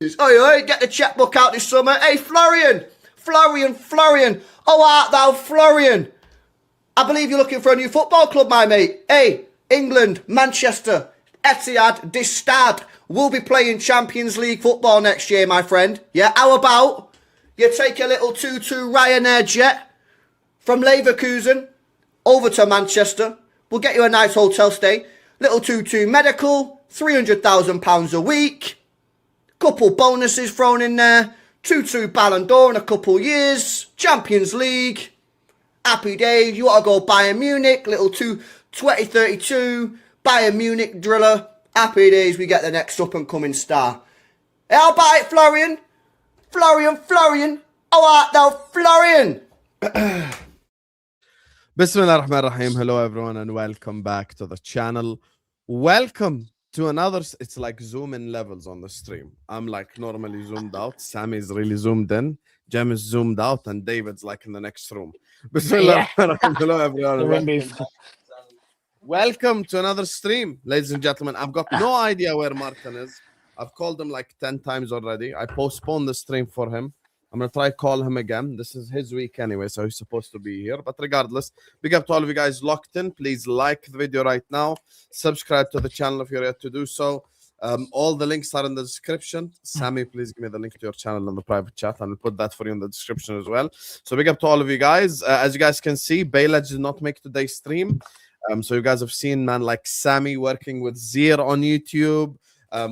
Oi, get the checkbook out this summer. Hey, Florian. Oh, art thou Florian? I believe you're looking for a new football club, my mate. Hey, England, Manchester, Etihad, this Stad will be playing Champions League football next year, my friend. Yeah, how about you take a little 2-2 Ryanair jet from Leverkusen over to Manchester. We'll get you a nice hotel stay. Little 2-2 medical, £300,000 a week. Couple bonuses thrown in there. 2-2 Ballon d'Or in a couple years. Champions League. Happy days. You want to go Bayern Munich. Little 2032 Bayern Munich driller. Happy days. We get the next up and coming star. How about it, Florian? Florian. How art thou, Florian? Bismillah ar-Rahman ar-Rahim. Hello everyone and welcome back to the channel. Welcome to another, it's like zoom in levels on the stream. I'm like normally zoomed out. Sammy is really zoomed in. Jem is zoomed out and David's like in the next room. Bismillah ar-Rahman. Hello everyone. Welcome to another stream, ladies and gentlemen. I've got no idea where Martin is. I've called him like 10 times already. I postponed the stream for him. I'm going to try call him again. This is his week anyway, so he's supposed to be here. But regardless, big up to all of you guys locked in. Please like the video right now. Subscribe to the channel if you're yet to do so. All the links are in the description. Sammy, please give me the link to your channel in the private chat, and we'll put that for you in the description as well. So big up to all of you guys. As you guys can see, Baylaj did not make today's stream. So you guys have seen, man, like Sammy working with Zir on YouTube.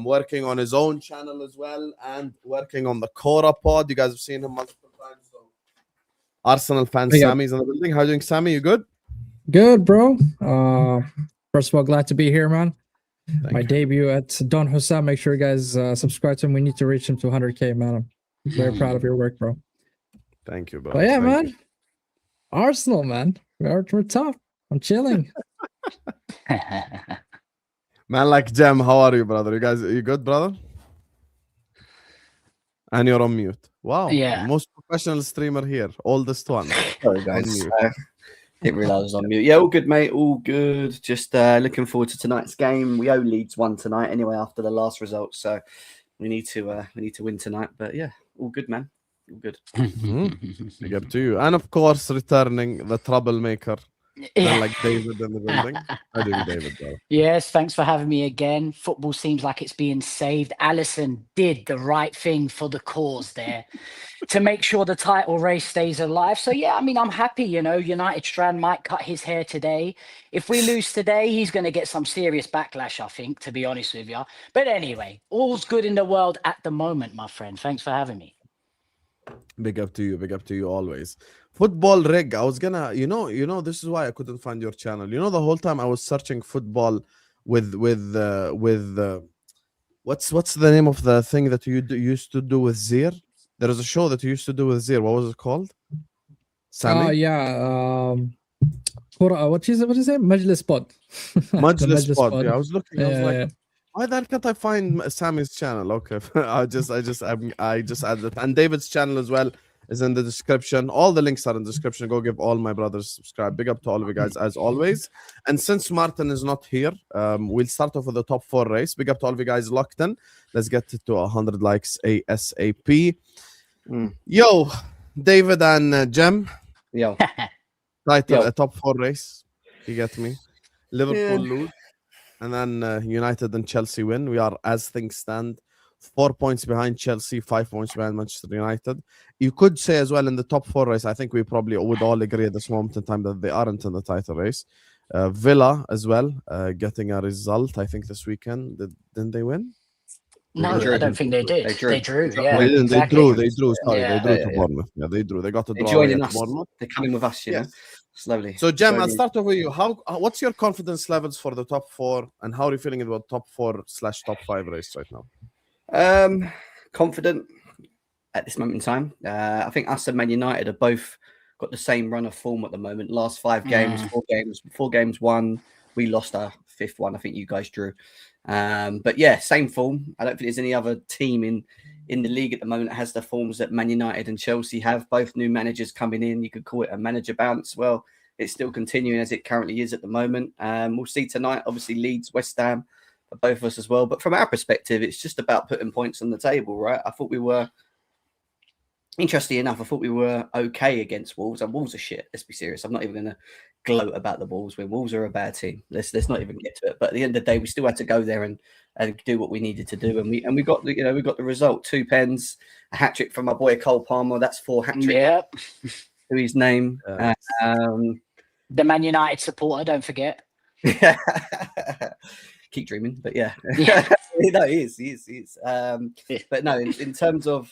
Working on his own channel as well, and working on the Cora pod. You guys have seen him multiple times. So Arsenal fan Sammy's in the building. How are you doing, Sammy? You good? Good, bro. First of all, glad to be here, man. My debut at Don Husam. Make sure you guys subscribe to him. We need to reach him to 100K, man. I'm very proud of your work, bro. Thank you, bro. But yeah, Thank man. you. Arsenal, man. We're tough. I'm chilling. Man, like Jem, how are you, brother? Are you good, brother? And you're on mute. Wow. Yeah. Most professional streamer here. Oldest one. Sorry, guys. Didn't realise I was on mute. Yeah, all good, mate. All good. Just looking forward to tonight's game. We owe Leeds 1 tonight anyway after the last result, so we need to win tonight. But yeah, all good, man. All good. Big up to you. And of course, returning the troublemaker. Like David in the building. How do you, David? Bro? Yes, thanks for having me again. Football seems like it's being saved. Alisson did the right thing for the cause there to make sure the title race stays alive. So yeah, I mean, I'm happy, you know, United Strand might cut his hair today. If we lose today, he's going to get some serious backlash, I think, to be honest with you. But anyway, all's good in the world at the moment, my friend. Thanks for having me. Big up to you always. Football rig. I was gonna, you know, this is why I couldn't find your channel. You know, the whole time I was searching football with what's the name of the thing that you used to do with Zir? There was a show that you used to do with Zir. What was it called? Sammy? Yeah. What is it? Majlis Pod. Majlis Pod. Yeah, I was looking. I was like, why the hell can't I find Sammy's channel? Okay, I just added it, and David's channel as well is in the description. All the links are in the description. Go give all my brothers subscribe. Big up to all of you guys as always. And since Martin is not here, we'll start off with the top 4 race. Big up to all of you guys locked in. Let's get to 100 likes ASAP. Yo, David and Jem. Yo. Title a top 4 race. You get me? Liverpool lose. And then United and Chelsea win. We are, as things stand, 4 points behind Chelsea, 5 points behind Manchester United. You could say as well in the top 4 race, I think we probably would all agree at this moment in time that they aren't in the title race. Villa as well, getting a result, I think, this weekend. Didn't they win? No, I don't think they did. They drew. Yeah, they didn't. exactly. They drew. Sorry, they drew to Bournemouth. Yeah, they drew. They got to draw. They're joining us. Bournemouth. They're coming with us, you know. Slowly. So, Jem, I'll start off with you. What's your confidence levels for the top 4, and how are you feeling about top 4/top 5 race right now? Confident at this moment in time. I think us and Man United have both got the same run of form at the moment. Last 5 games, 4 games won. We lost our 5th one. I think you guys drew. But yeah, same form. I don't think there's any other team in the league at the moment that has the forms that Man United and Chelsea have. Both new managers coming in. You could call it a manager bounce. Well, it's still continuing as it currently is at the moment. We'll see tonight. Obviously, Leeds, West Ham. both of us as well. But from our perspective, it's just about putting points on the table, right? I thought we were, interestingly enough, I thought we were okay against Wolves. And Wolves are shit. Let's be serious. I'm not even going to gloat about the Wolves. When Wolves are a bad team, let's not even get to it. But at the end of the day, we still had to go there and do what we needed to do, and we got the we got the result. 2 pens, a hat trick from my boy Cole Palmer. That's 4 hat tricks. Yep. To his name. The Man United supporter, don't forget. Keep dreaming, but yeah. Yeah. No, he is. But no, in terms of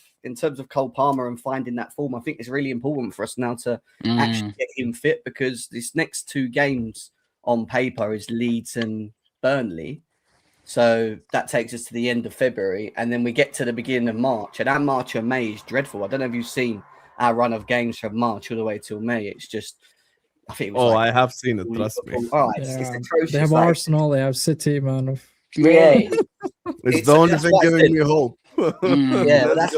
Cole Palmer and finding that form, I think it's really important for us now to actually get him fit, because this next 2 games on paper is Leeds and Burnley. So that takes us to the end of February, and then we get to the beginning of March, and our March and May is dreadful. I don't know if you've seen our run of games from March all the way till May. It's just, I think it was I have seen it, trust me. Oh, it's atrocious. They have Arsenal, they have City, man. Really? It's the only thing giving me hope. Yeah, well, that's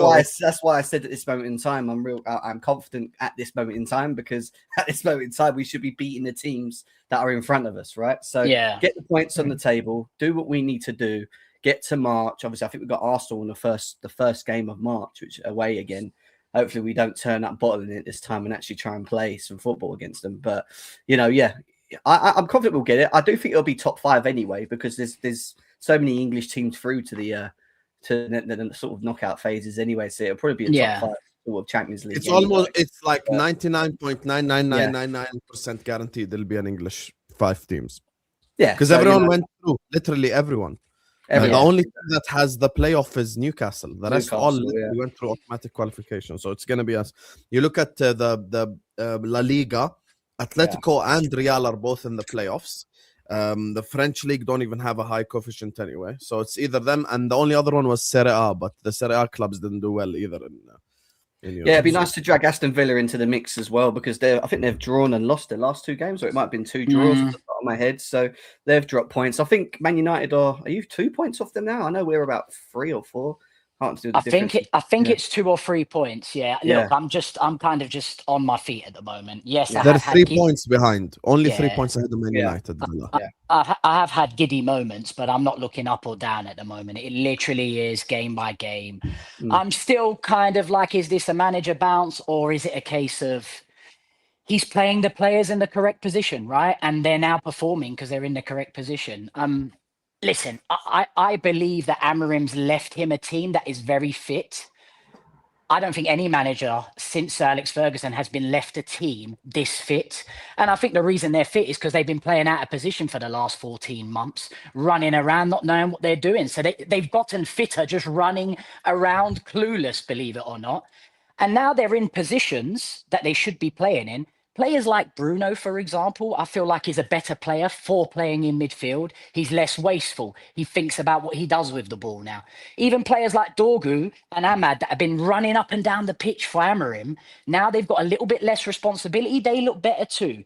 why I said at this moment in time, I'm confident at this moment in time, because at this moment in time we should be beating the teams that are in front of us, right? So get the points on the table, do what we need to do, get to March. Obviously, I think we've got Arsenal in the first game of March, which is away again. Hopefully we don't turn up bottling it this time and actually try and play some football against them. But I'm confident we'll get it. I do think it'll be top 5 anyway, because there's so many English teams through to the sort of knockout phases anyway. So it'll probably be a top 5 sort of Champions League. It's like 99.99999% guaranteed there'll be an English 5 teams. Yeah, because everyone went through, literally everyone. The only thing that has the playoff is Newcastle. The rest all went through automatic qualification. So it's going to be us. You look at the La Liga, Atletico and Real are both in the playoffs. The French league don't even have a high coefficient anyway. So it's either them, and the only other one was Serie A, but the Serie A clubs didn't do well either. It'd be nice to drag Aston Villa into the mix as well, because I think they've drawn and lost their last 2 games, or it might have been 2 draws off the top of my head. So they've dropped points. I think Man United are you 2 points off them now? I know we're about 3 or 4. I think it's 2 or 3 points. Yeah. Look, I'm kind of just on my feet at the moment. Yes, they're 3 points behind. Only 3 points ahead of Man United. I have had giddy moments, but I'm not looking up or down at the moment. It literally is game by game. I'm still kind of like, is this a manager bounce, or is it a case of he's playing the players in the correct position, right? And they're now performing because they're in the correct position. Listen, I believe that Amorim's left him a team that is very fit. I don't think any manager since Sir Alex Ferguson has been left a team this fit. And I think the reason they're fit is because they've been playing out of position for the last 14 months, running around, not knowing what they're doing. So they've gotten fitter, just running around clueless, believe it or not. And now they're in positions that they should be playing in. Players like Bruno, for example, I feel like he's a better player for playing in midfield. He's less wasteful. He thinks about what he does with the ball now. Even players like Dorgu and Ahmad that have been running up and down the pitch for Amorim, now they've got a little bit less responsibility. They look better too.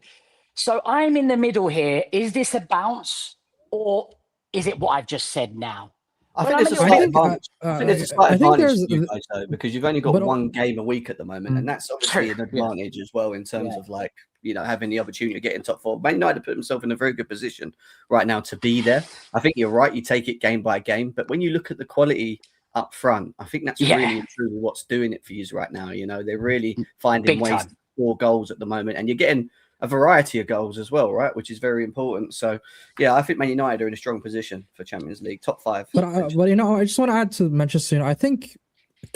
So I'm in the middle here. Is this a bounce, or is it what I've just said now? I think there's a slight advantage. I think there's a slight advantage to you guys, though, because you've only got 1 game a week at the moment, and that's obviously an advantage as well in terms of having the opportunity to get in top 4. Man United put himself in a very good position right now to be there. I think you're right. You take it game by game, but when you look at the quality up front, I think that's really and truly what's doing it for you right now. They're really finding ways to score goals at the moment, and you're getting a variety of goals as well, right? Which is very important. So, I think Man United are in a strong position for Champions League, top 5. But I just want to add to Manchester. I think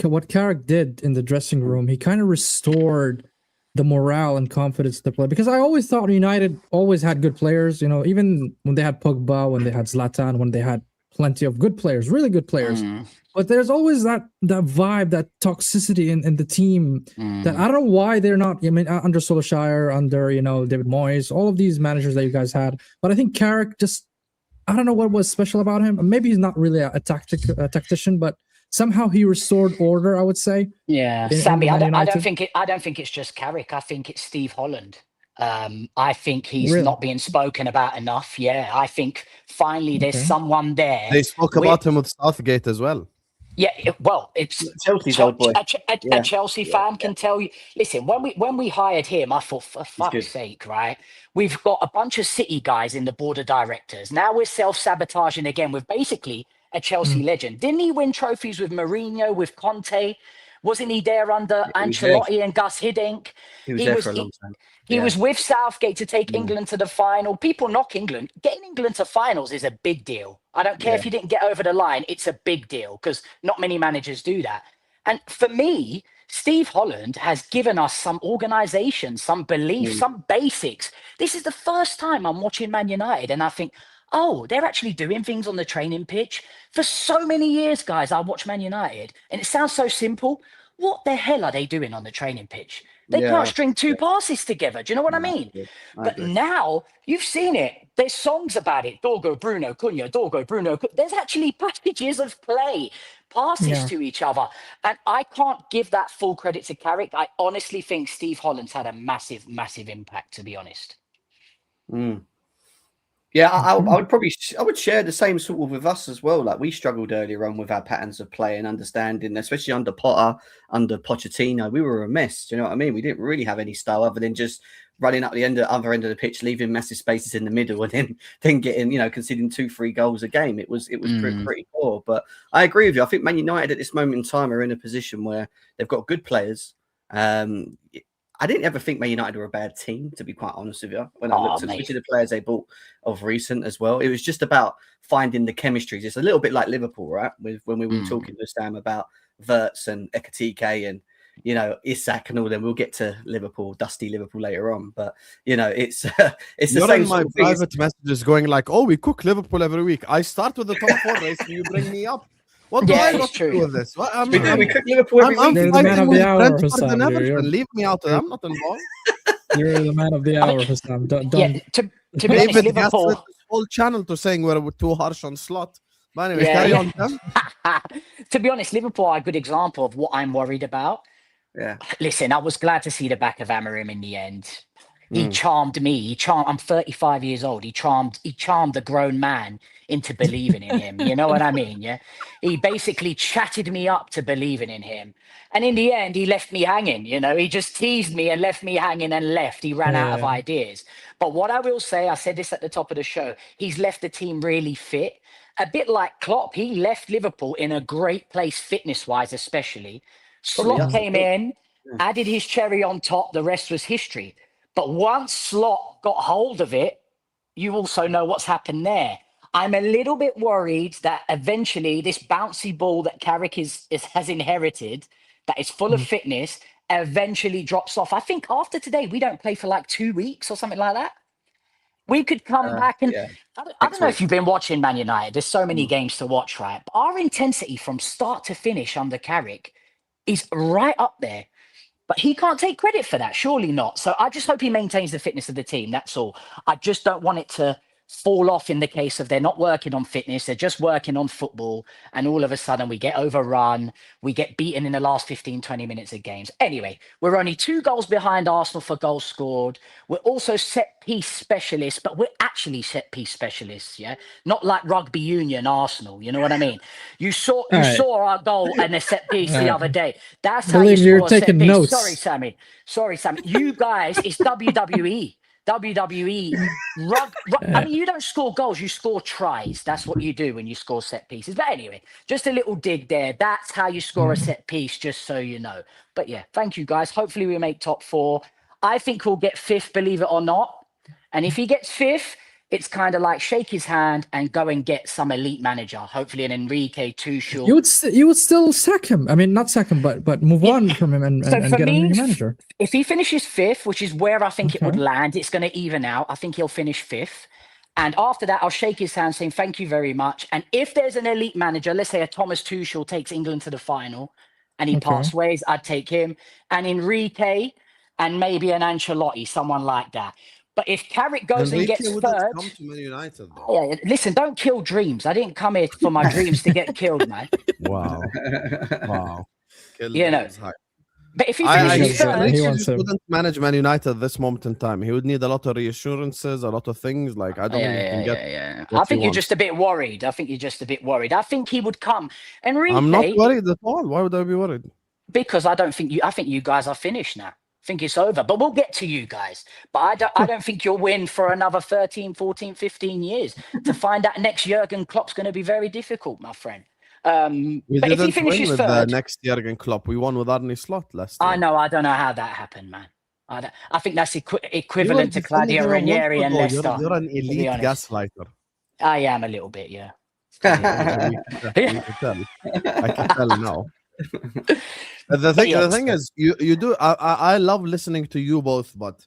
what Carrick did in the dressing room, he kind of restored the morale and confidence of the player. Because I always thought United always had good players. Even when they had Pogba, when they had Zlatan, when they had plenty of good players, really good players. But there's always that vibe, that toxicity in the team that I don't know why they're not. I mean, under Solskjaer, under David Moyes, all of these managers that you guys had. But I think Carrick I don't know what was special about him. Maybe he's not really a tactician, but somehow he restored order, I would say. Yeah, Sammy, I don't think it's just Carrick. I think it's Steve Holland. I think he's not being spoken about enough. Yeah, I think finally there's someone there. They spoke about him with Southgate as well. Yeah, well, it's Chelsea's old boy. a Yeah. Chelsea fan can tell you. Listen, when we hired him, I thought, for fuck's good. sake, right? We've got a bunch of City guys in the board of directors. Now we're self-sabotaging again with basically a Chelsea Mm. legend. Didn't he win trophies with Mourinho, with Conte? Wasn't he there under He was there. Ancelotti and Gus Hiddink? He was there for a long time. He Yeah. was with Southgate to take England to the final. People knock England. Getting England to finals is a big deal. I don't care if you didn't get over the line. It's a big deal because not many managers do that. And for me, Steve Holland has given us some organization, some belief, some basics. This is the first time I'm watching Man United and I think, oh, they're actually doing things on the training pitch. For so many years, guys, I watch Man United and it sounds so simple. What the hell are they doing on the training pitch? They can't string two passes together. Do you know what I mean? But now you've seen it. There's songs about it. Dorgo, Bruno, Cunha, Dorgo, Bruno. There's actually passages of play, passes to each other. And I can't give that full credit to Carrick. I honestly think Steve Holland's had a massive, massive impact, to be honest. Yeah, I would share the same sort of with us as well. Like we struggled earlier on with our patterns of play and understanding, especially under Potter, under Pochettino. We were a mess. Do you know what I mean? We didn't really have any style other than just running up the other end of the pitch, leaving massive spaces in the middle, and then getting, conceding 2-3 goals a game. It was pretty poor. But I agree with you. I think Man United at this moment in time are in a position where they've got good players. I didn't ever think Man United were a bad team, to be quite honest with you. When I looked at especially the players they bought of recent as well, it was just about finding the chemistries. It's a little bit like Liverpool, right? When we were talking to Sam about Wirtz and Ekatike and Isak and all them. We'll get to Liverpool, dusty Liverpool later on, but it's the same. My private messages going like, "Oh, we cook Liverpool every week. I start with the top 4 race, and you bring me up." What do I not do with this? We cook Liverpool every week. You're the man of the hour, Husam. Leave me out of that. I'm not involved. You're the man of the hour, Husam. Don't. To be honest, Liverpool. This whole channel to saying we're too harsh on Slot. But anyway, carry on. To be honest, Liverpool are a good example of what I'm worried about. Yeah. Listen, I was glad to see the back of Amorim in the end. He charmed me. I'm 35 years old. He charmed the grown man into believing in him. You know what I mean? Yeah. He basically chatted me up to believing in him. And in the end, he left me hanging. He just teased me and left me hanging and left. He ran out of ideas. But what I will say, I said this at the top of the show, he's left the team really fit. A bit like Klopp, he left Liverpool in a great place fitness-wise, especially. Slot came in, added his cherry on top. The rest was history. But once Slot got hold of it, you also know what's happened there. I'm a little bit worried that eventually this bouncy ball that Carrick has inherited, that is full of fitness, eventually drops off. I think after today, we don't play for like 2 weeks or something like that. We could come back and I don't know if you've been watching Man United. There's so many games to watch, right? But our intensity from start to finish under Carrick is right up there. But he can't take credit for that. Surely not. So I just hope he maintains the fitness of the team. That's all. I just don't want it to fall off in the case of they're not working on fitness. They're just working on football. And all of a sudden we get overrun. We get beaten in the last 15, 20 minutes of games. Anyway, we're only 2 goals behind Arsenal for goals scored. We're also set piece specialists, but we're actually set piece specialists. Yeah. Not like rugby union Arsenal. You know what I mean? You saw our goal and a set piece the other day. That's how you score a set piece. Notes. Sorry, Sammy. You guys, it's WWE. WWE. I mean, you don't score goals, you score tries. That's what you do when you score set pieces. But anyway, just a little dig there. That's how you score a set piece, just so you know. But yeah, thank you guys. Hopefully we make top 4. I think we'll get 5th, believe it or not. And if he gets 5th, it's kind of like shake his hand and go and get some elite manager. Hopefully an Enrique Tuchel. You would still sack him. I mean, not sack him, but move on from him and get a new manager. If he finishes 5th, which is where I think it would land, it's going to even out. I think he'll finish 5th. And after that, I'll shake his hand saying, thank you very much. And if there's an elite manager, let's say a Thomas Tuchel takes England to the final and he parts ways, I'd take him. And Enrique and maybe an Ancelotti, someone like that. But if Carrick goes and gets 3rd, come to Man United, listen, don't kill dreams. I didn't come here for my dreams to get killed, man. Wow. You know. But if he I finishes He third, wants just him. wouldn't manage Man United at this moment in time. He would need a lot of reassurances, a lot of things. Like I don't think he can get. yeah. what I think he you're wants. just a bit worried. I think you're just a bit worried. I think he would come and I'm not replay worried at all. Why would I be worried? because I think you guys are finished now. I think it's over. But we'll get to you guys. But I don't think you'll win for another 13, 14, 15 years. To find out next Jurgen Klopp's going to be very difficult, my friend. We But if he didn't win finishes with the third, next Jurgen Klopp. We won with Arne Slot last year. I know. I don't know how that happened, man. I think that's You are equivalent to defending Claudio him a month Ranieri and ago. Leicester. You're an to be elite honest. gaslighter. I am a little bit, yeah. We can tell. I can tell now. The thing is, you do. I love listening to you both, but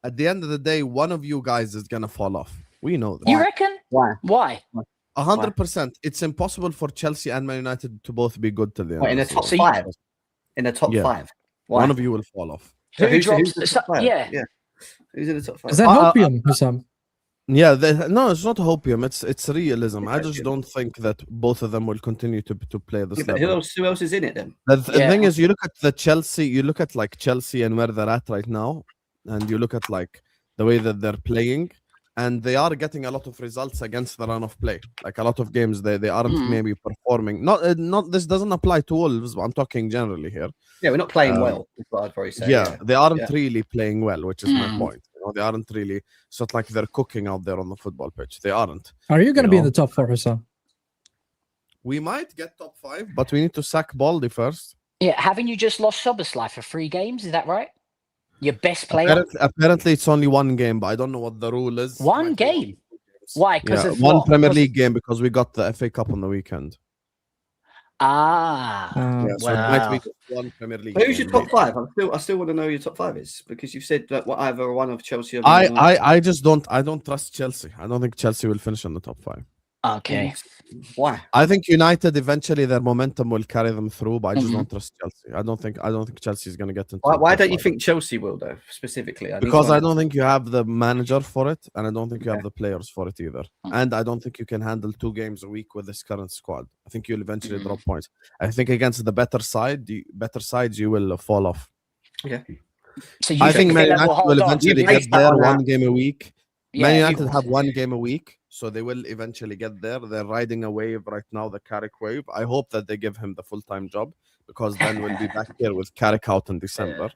at the end of the day, one of you guys is gonna fall off. We know that. You reckon? Why? Why? 100%. It's impossible for Chelsea and Man United to both be good till the end. What, in the of the top season. five? In the top Yeah. five? Why? One of you will fall off. So Who who's drops? the top five? Yeah. Who's in the top five? Is that hopium, Husam? Yeah, no, it's not hopium. It's realism. I just don't think that both of them will continue to play this Yeah, but level. who else is in it then? The Yeah. thing is, you look at the Chelsea, you look at like Chelsea and where they're at right now, and you look at like the way that they're playing, and they are getting a lot of results against the run of play. Like a lot of games, they aren't maybe performing. Not this doesn't apply to Wolves, but I'm talking generally here. Yeah, we're not playing well. Is what I'd probably say. Yeah, they aren't Yeah. really playing well, which is my point. You know, they aren't really. It's not like they're cooking out there on the football pitch. They aren't. Are you going to be in know? the top four, Husam? We might get top 5, but we need to sack Baldy first. Yeah. Haven't you just lost Soboslai for 3 games? Is that right? Your best player? Apparently, it's only 1 game, but I don't know what the rule is. One Might be game? 1 or 2 games. Why? Because Yeah, of one what? Premier Because- League game because we got the FA Cup on the weekend. Ah. Yeah, so it might be wow. just 1 Premier League. But who's your game, top maybe. five? I still want to know who your top five is because you've said that either one of Chelsea or Man United. I just don't trust Chelsea. I don't think Chelsea will finish in the top 5. Okay. Why? I think United eventually their momentum will carry them through, but I just don't trust Chelsea. I don't think Chelsea is going to get into. the Why top don't you 5. think Chelsea will though? Specifically, Because I don't think you have the manager for it, and I don't think you have the players for it either. And I don't think you can handle 2 games a week with this current squad. I think you'll eventually drop points. I think against the better sides, you will fall off. Yeah. So you I think Man Villa United hold will on? eventually You get based that there on that. 1 game a week. Yeah, Man you- United have 1 game a week, so they will eventually get there. They're riding a wave right now, the Carrick wave. I hope that they give him the full-time job because then we'll be back here with Carrick out in December.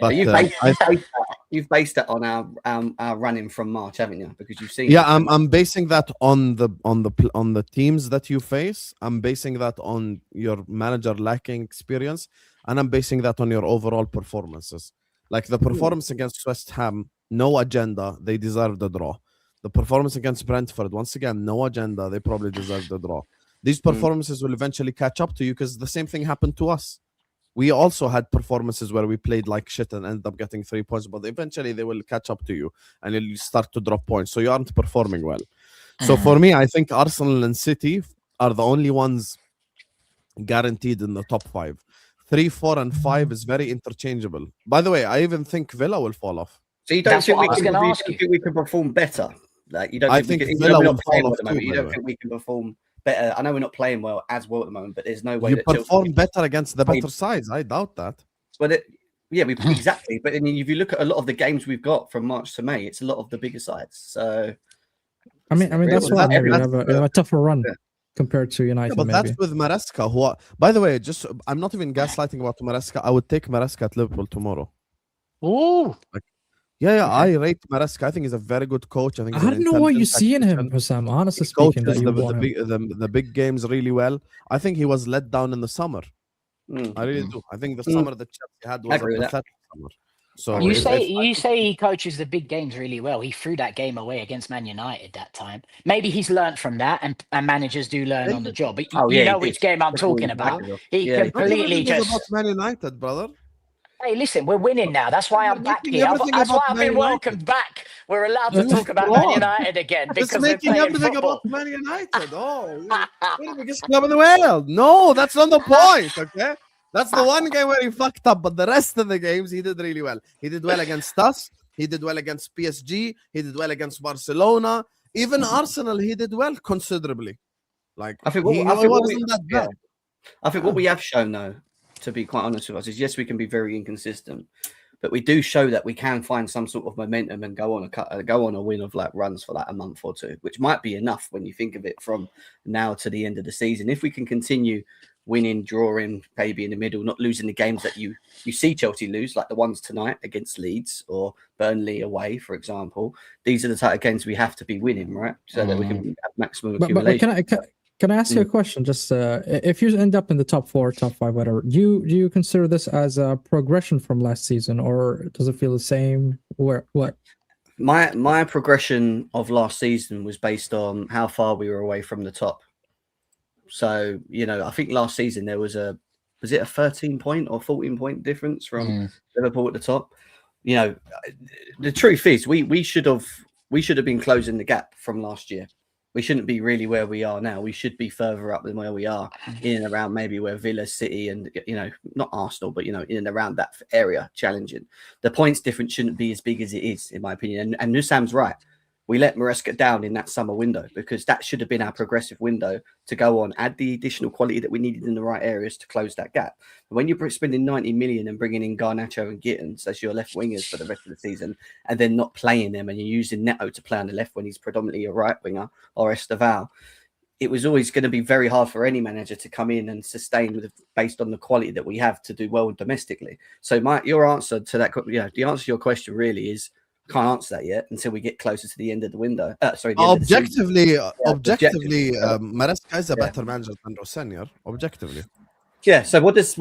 But You've based that on our running from March, haven't you? Because you've seen. yeah, I'm basing that on the teams that you face. I'm basing that on your manager lacking experience, and I'm basing that on your overall performances. Like the performance against West Ham, no agenda, they deserved the draw. The performance against Brentford, once again, no agenda, they probably deserved the draw. These performances will eventually catch up to you because the same thing happened to us. We also had performances where we played like shit and ended up getting 3 points, but eventually they will catch up to you and you'll start to drop points. So you aren't performing well. So for me, I think Arsenal and City are the only ones guaranteed in the top 5. 3, 4, and 5 is very interchangeable. By the way, I even think Villa will fall off. So you don't That's think what I was gonna ask you. think we can perform better? Like you don't. I think, think we can, Villa we're will not playing fall well off at the moment. too, You by the don't way. think we can perform better? I know we're not playing well as well at the moment, but there's no way You that perform Chelsea. better against the better sides. I doubt that. But yeah, we exactly. But I mean, if you look at a lot of the games we've got from March to May, it's a lot of the bigger sides. So I mean, that's why maybe you have a tougher run Yeah. compared to United. Yeah, but maybe. that's with Maresca. Who, by the way, just I'm not even gaslighting about Maresca. I would take Maresca at Liverpool tomorrow. Ooh. Yeah, I rate Maresca. I think he's a very good coach. I think he's I an don't know what you intelligent see in him, tactician. Husam. Honestly He speaking, that coaches you want him. the big games really well. I think he was let down in the summer. I really do. I think the summer that Chelsea had was a agree with that. pathetic summer. So You if- say he coaches the big games really well. He threw that game away against Man United that time. Maybe he's learned from that, and managers do learn on the job. But Oh, you yeah, know he which did. game I'm That's talking all about. exactly. He Yeah, he Not completely everything is just. about Man United, brother. Hey, listen, we're winning now. That's why I'm You're back making here. everything That's why about I've Man been United. welcomed back. We're allowed to That's talk about Man wrong. United again It's because we're making playing everything football. about Man United. Oh, we're the biggest club in the world. No, that's not the point. Okay, that's the one game where he fucked up, but the rest of the games he did really well. He did well against us. He did well against PSG. He did well against Barcelona. Even Arsenal, he did well considerably. Like I think he what we- wasn't that bad. I think what we have shown though to be quite honest with us, is yes, we can be very inconsistent, but we do show that we can find some sort of momentum and go on a win of like runs for like a month or two, which might be enough when you think of it from now to the end of the season. If we can continue winning, drawing, maybe in the middle, not losing the games that you see Chelsea lose, like the ones tonight against Leeds or Burnley away, for example. These are the type of games we have to be winning, right? So that we can have maximum accumulation. But can I ask you a question? Just if you end up in the top 4, top 5, whatever, do you consider this as a progression from last season, or does it feel the same? What? My progression of last season was based on how far we were away from the top. So, I think last season there was a 13-point or 14-point difference from Liverpool at the top. The truth is we should have been closing the gap from last year. We shouldn't be really where we are now. We should be further up than where we are, in and around maybe where Villa, City, and not Arsenal, but in and around that area, challenging. The points difference shouldn't be as big as it is, in my opinion. And Husam's right. We let Maresca down in that summer window, because that should have been our progressive window to go on, add the additional quality that we needed in the right areas to close that gap. When you're spending 90 million and bringing in Garnacho and Gittins as your left wingers for the rest of the season, and then not playing them, and you're using Neto to play on the left when he's predominantly a right winger, or Esteval, it was always going to be very hard for any manager to come in and sustain based on the quality that we have to do well domestically. So your answer to that, the answer to your question really is, can't answer that yet until we get closer to the end of the window. Objectively, Maresca is a better manager than Rossinier. Objectively. Yeah. So let's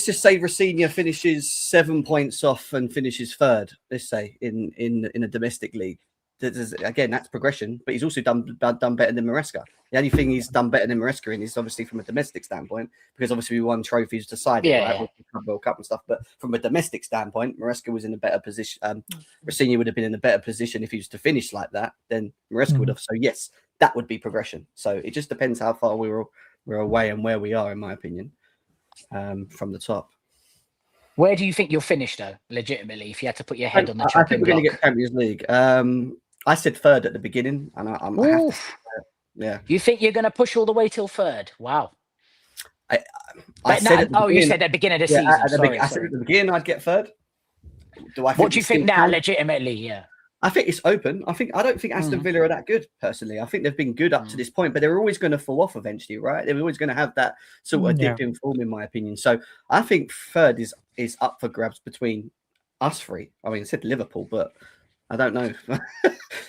just say Rossinier finishes 7 points off and finishes third. Let's say in a domestic league. Again, that's progression, but he's also done better than Maresca. The only thing he's done better than Maresca in is obviously from a domestic standpoint, because obviously we won trophies to side with World Cup and stuff. But from a domestic standpoint, Maresca was in a better position. Rossinier would have been in a better position if he was to finish like that than Maresca would have. So yes, that would be progression. So it just depends how far we're away and where we are, in my opinion, from the top. Where do you think you'll finish, though, legitimately, if you had to put your head on the chopping block? I think we're going to get Champions League. I said third at the beginning, and I'm happy. Yeah. You think you're going to push all the way till third? Wow. You said at the beginning of the season. I said at the beginning I'd get third. What do you think now, legitimately? Yeah. I think it's open. I don't think Aston Villa are that good, personally. I think they've been good up to this point, but they're always going to fall off eventually, right? They're always going to have that sort of dip in form, in my opinion. So I think third is up for grabs between us three. I mean, I said Liverpool, but I don't know.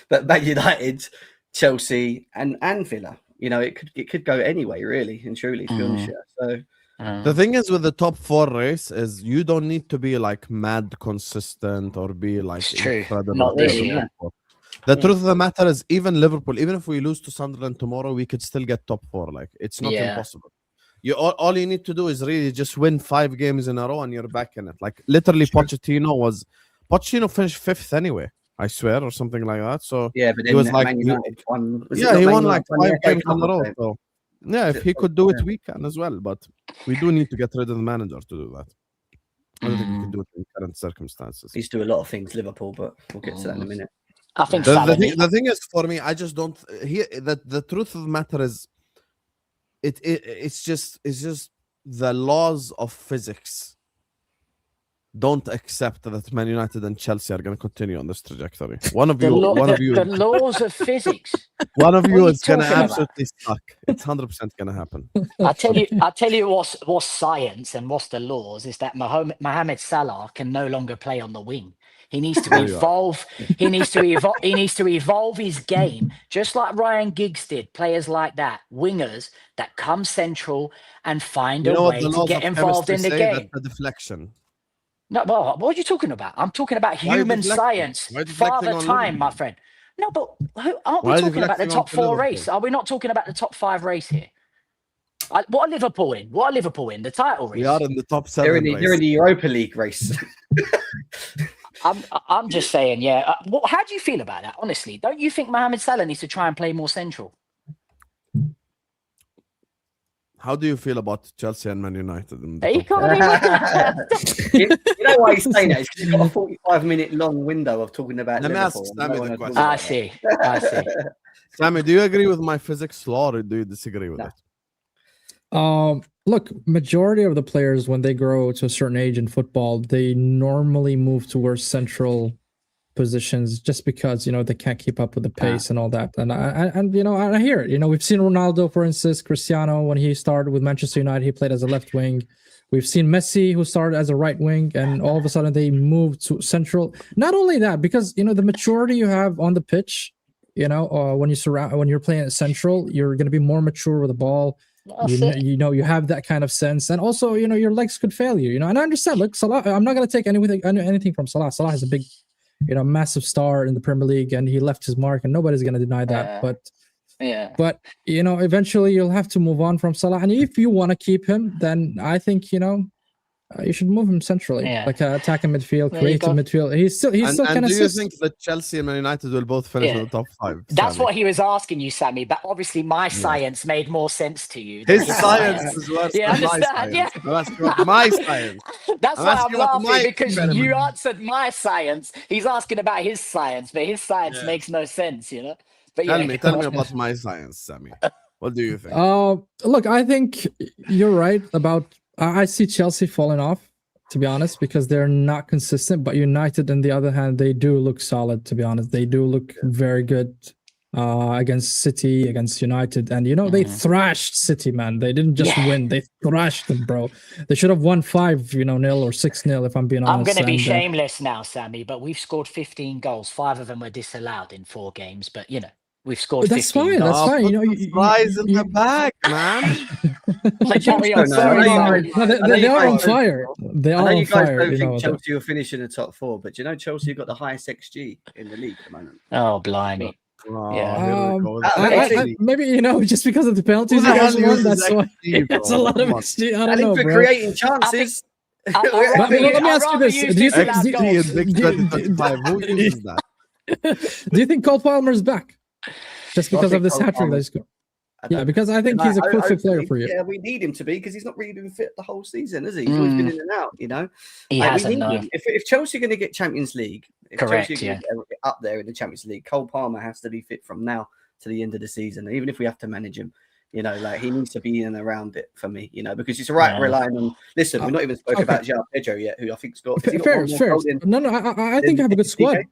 But Man United, Chelsea, and Villa. It could go anyway, really and truly, to be honest. So the thing is with the top 4 race is you don't need to be like mad consistent or be like incredible. Not this year. The truth of the matter is, even Liverpool, even if we lose to Sunderland tomorrow, we could still get top 4. Like, it's not impossible. All you need to do is really just win 5 games in a row and you're back in it. Like, literally, Pochettino finished 5th anyway, I swear, or something like that. So yeah, but then he was like, he won like 5 games in a row. So yeah, if he could do it, we can as well. But we do need to get rid of the manager to do that. I don't think we can do it in current circumstances. He's doing a lot of things, Liverpool, but we'll get to that in a minute. I think the thing is, for me, I just don't. The truth of the matter is, it's just the laws of physics don't accept that Man United and Chelsea are going to continue on this trajectory. The laws of physics. One of you is going to absolutely suck. It's 100% going to happen. I tell you what's science and what's the laws is that Mohamed Salah can no longer play on the wing. He needs to evolve. He needs to evolve his game, just like Ryan Giggs did. Players like that, wingers that come central and find a way to get involved in the game. That's a deflection. No, well, what are you talking about? I'm talking about human science, father time, my friend. No, but aren't we talking about the top 4 race? Are we not talking about the top 5 race here? What are Liverpool in? The title race? We are in the top 7 race. You're in the Europa League race. I'm just saying, yeah. How do you feel about that, honestly? Don't you think Mohamed Salah needs to try and play more central? How do you feel about Chelsea and Man United? You know why he's saying that? He's got a 45-minute long window of talking about Let Liverpool. me ask Sammy the question. I see. Sammy, do you agree with my physics law or do you disagree with it? Look, majority of the players when they grow to a certain age in football, they normally move towards central positions just because they can't keep up with the pace and all that. And I hear it. We've seen Ronaldo, for instance, Cristiano when he started with Manchester United, he played as a left wing. We've seen Messi who started as a right wing, and all of a sudden they moved to central. Not only that, because the maturity you have on the pitch, when you're playing at central, you're going to be more mature with the ball. You have that kind of sense, and also your legs could fail you. And I understand. Look, Salah. I'm not going to take anything from Salah. Salah has a big, massive star in the Premier League, and he left his mark, and nobody's going to deny that. But eventually you'll have to move on from Salah, and if you want to keep him, then I think you should move him centrally, like attacking midfield, creative midfield. He's still kind of. Do you think that Chelsea and Man United will both finish in the top 5? That's what he was asking you, Sammy. But obviously, my science made more sense to you. His science is worse than my understand? science. Yeah. That's what my science. That's why I'm laughing, because experiment. you answered my science. He's asking about his science, but his science makes no sense, But Tell me about my science, Sammy. What do you think? Look, I think you're right about. I see Chelsea falling off, to be honest, because they're not consistent. But United, on the other hand, they do look solid. To be honest, they do look very good against City, against United, and they thrashed City, man. They didn't just win; they thrashed them, bro. They should have won 5-0 or 6-0. If I'm being honest, I'm going to be shameless now, Sammy. But we've scored 15 goals. 5 of them were disallowed in 4 games. But we've scored. That's 15 fine. goals. That's fine. Flies in the back, man. They are on fire. They are on fire. I think Chelsea will finish in the top 4, but Chelsea have got the highest XG in the league at the moment. Oh, blimey. Maybe just because of the penalties you guys won, that's why it's a lot of XG. I don't know, for bro. creating chances. Let me ask you this: do you think Cole Palmer's back just because of this hat trick they scored? Yeah, because I think he's a perfect player for you. Yeah, we need him to be, because he's not really been fit the whole season, has he? He's always been in and out, He hasn't, no. If Chelsea are going to get Champions League, correct, Chelsea are going to get up there in the Champions League, Cole Palmer has to be fit from now to the end of the season. Even if we have to manage him, he needs to be in and around it for me, because it's relying on. Listen, we're not even spoken about João Pedro yet, who I think's got. Fair. No, I think you have a good squad.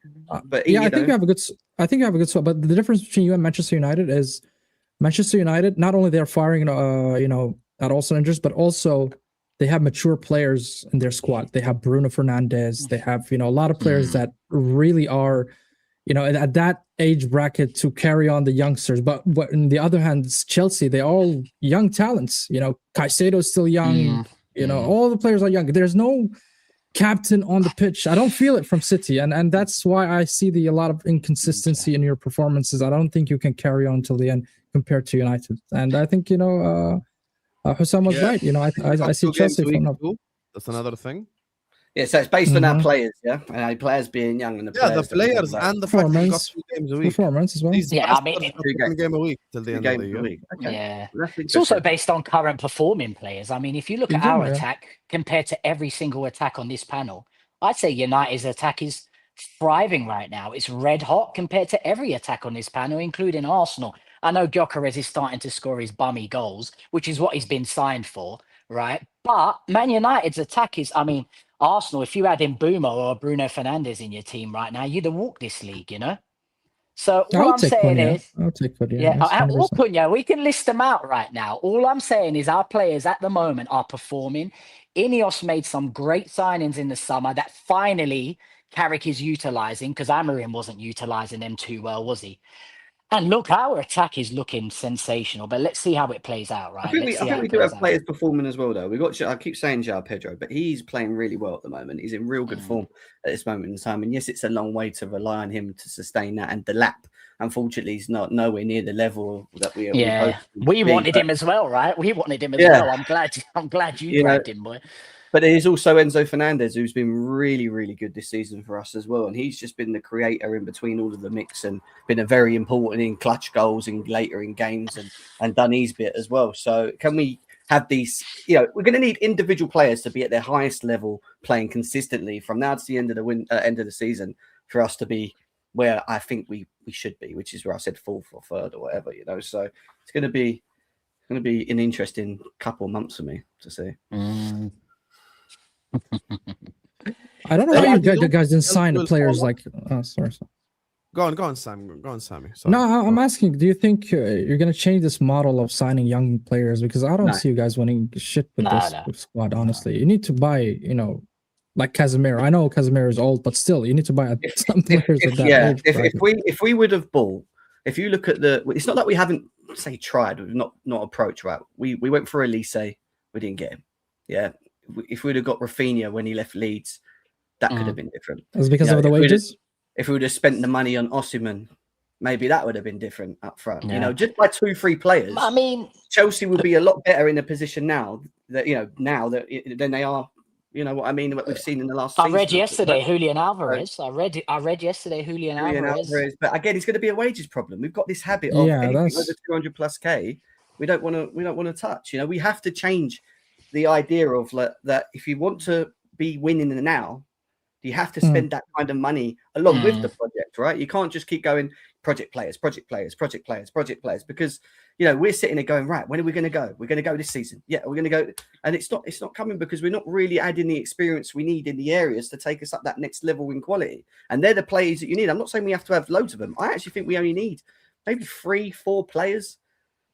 But I think you have a good. I think you have a good squad. But the difference between you and Manchester United is Manchester United. Not only they're firing, at all cylinders, but also they have mature players in their squad. They have Bruno Fernandes. They have a lot of players that really are. At that age bracket to carry on the youngsters. But on the other hand, Chelsea, they're all young talents. Caicedo's still young. All the players are young. There's no captain on the pitch. I don't feel it from City. And that's why I see a lot of inconsistency in your performances. I don't think you can carry on till the end compared to United. And I think, Husam was right. I see Chelsea falling off. That's another thing. Yeah, so it's based on our players, and our players being young, and the players and the fact that we got 2 games a week. Performance as well. One game a week till the end of the year. Okay. Yeah, it's also based on current performing players. I mean, if you look at our attack compared to every single attack on this panel, I'd say United's attack is thriving right now. It's red hot compared to every attack on this panel, including Arsenal. I know Gyökeres is starting to score his bummy goals, which is what he's been signed for, right? But Man United's attack is, Arsenal, if you had Mbeumo or Bruno Fernandes in your team right now, you'd have walked this league, So all I'm saying is, I'll take Cunha. or Cunha, we can list them out right now. All I'm saying is our players at the moment are performing. Ineos made some great signings in the summer that finally Carrick is utilising, because Amorim wasn't utilising them too well, was he? And look, our attack is looking sensational, but let's see how it plays out, right? I think we do have players performing as well, though. I keep saying João Pedro, but he's playing really well at the moment. He's in real good form at this moment in time. And yes, it's a long way to rely on him to sustain that. And Delap, unfortunately, he's not nowhere near the level that we. We wanted him as well, right? We wanted him as well. I'm glad you grabbed him, boy. But there's also Enzo Fernandez, who's been really, really good this season for us as well. And he's just been the creator in between all of the mix and been a very important in clutch goals and later in games and done his bit as well. So can we have these, we're going to need individual players to be at their highest level, playing consistently from now to the end of the season for us to be where I think we should be, which is where I said 4th or 3rd or whatever, So it's going to be going to be an interesting couple of months for me to see. I don't know why you guys didn't sign the players like. Sorry. Go on, Sam. Go on, Sammy. Sorry. No, I'm asking. Do you think you're gonna change this model of signing young players? Because I don't see you guys winning shit with this squad. Honestly, you need to buy, like Casemiro. I know Casemiro is old, but still, you need to buy some players at that age. If we would have bought, if you look at it's not that we haven't tried. We've not approached, right. We went for Elise, we didn't get him. Yeah, if we'd have got Rafinha when he left Leeds, that could have been different. It's because of the wages. If we would have spent the money on Osimhen, maybe that would have been different up front. Yeah. Just by 2-3 players. I mean, Chelsea would be a lot better in a position now that than they are. You know what I mean? What we've seen in the last. I read yesterday Julian Alvarez. I read yesterday Julian Alvarez. But again, it's going to be a wages problem. We've got this habit of anything over 200 plus K. We don't want to touch. We have to change the idea of that. If you want to be winning in the now, you have to spend that kind of money along with the project, right? You can't just keep going project players, because we're sitting there going, right, when are we going to go? We're going to go this season. Yeah, we're going to go, and it's not coming because we're not really adding the experience we need in the areas to take us up that next level in quality. And they're the players that you need. I'm not saying we have to have loads of them. I actually think we only need maybe 3-4 players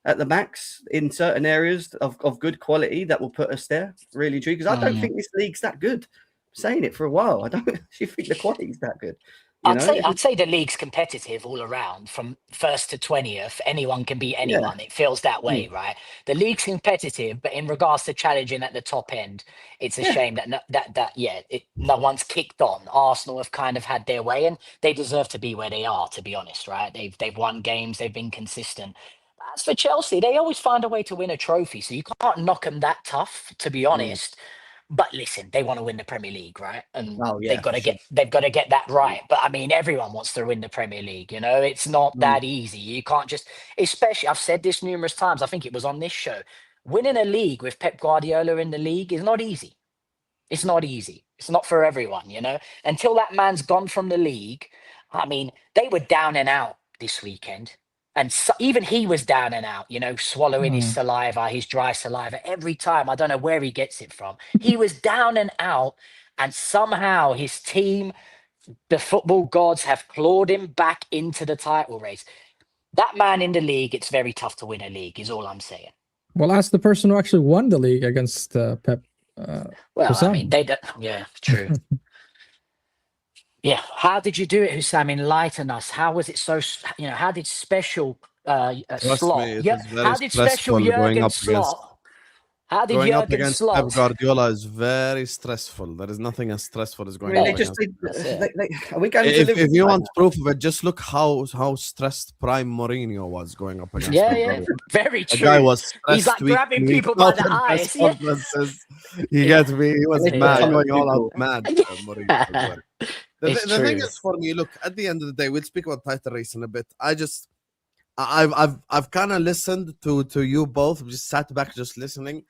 at the max in certain areas of good quality that will put us there, really true. Because I don't think this league's that good. Saying it for a while. I don't actually think the quality's that good. I'd say the league's competitive all around, from 1st to 20th. Anyone can beat anyone. It feels that way, right? The league's competitive, but in regards to challenging at the top end, it's a shame that no one's kicked on. Arsenal have kind of had their way, and they deserve to be where they are, to be honest, right? They've won games, they've been consistent. As for Chelsea, they always find a way to win a trophy, so you can't knock them that tough, to be honest. But listen, they want to win the Premier League, right? And they've got to get that right. But I mean, everyone wants to win the Premier League. It's not that easy. You can't just, especially, I've said this numerous times. I think it was on this show. Winning a league with Pep Guardiola in the league is not easy. It's not easy. It's not for everyone. Until that man's gone from the league. I mean, they were down and out this weekend. And so, even he was down and out, swallowing his saliva, his dry saliva every time. I don't know where he gets it from. He was down and out, and somehow his team, the football gods, have clawed him back into the title race. That man in the league, it's very tough to win a league, is all I'm saying. Well, ask the person who actually won the league against Pep. Husam. I mean, they don't. Yeah, true. Yeah, how did you do it, Husam? Enlighten us. How was it so? How did special Slot? How did special Jurgen Slot? How did going up Jurgen against Slot? Pep Guardiola is very stressful. There is nothing as stressful as going up against. Are we going If you want proof of it, just look how stressed Prime Mourinho was going up against. Yeah, very true. The guy was stressed. He's like grabbing people by the eyes. Yeah. He gets me. He was mad, going all out mad. Yeah. The thing is, for me, look, at the end of the day, we'll speak about title race in a bit. I've kind of listened to you both, just sat back just listening.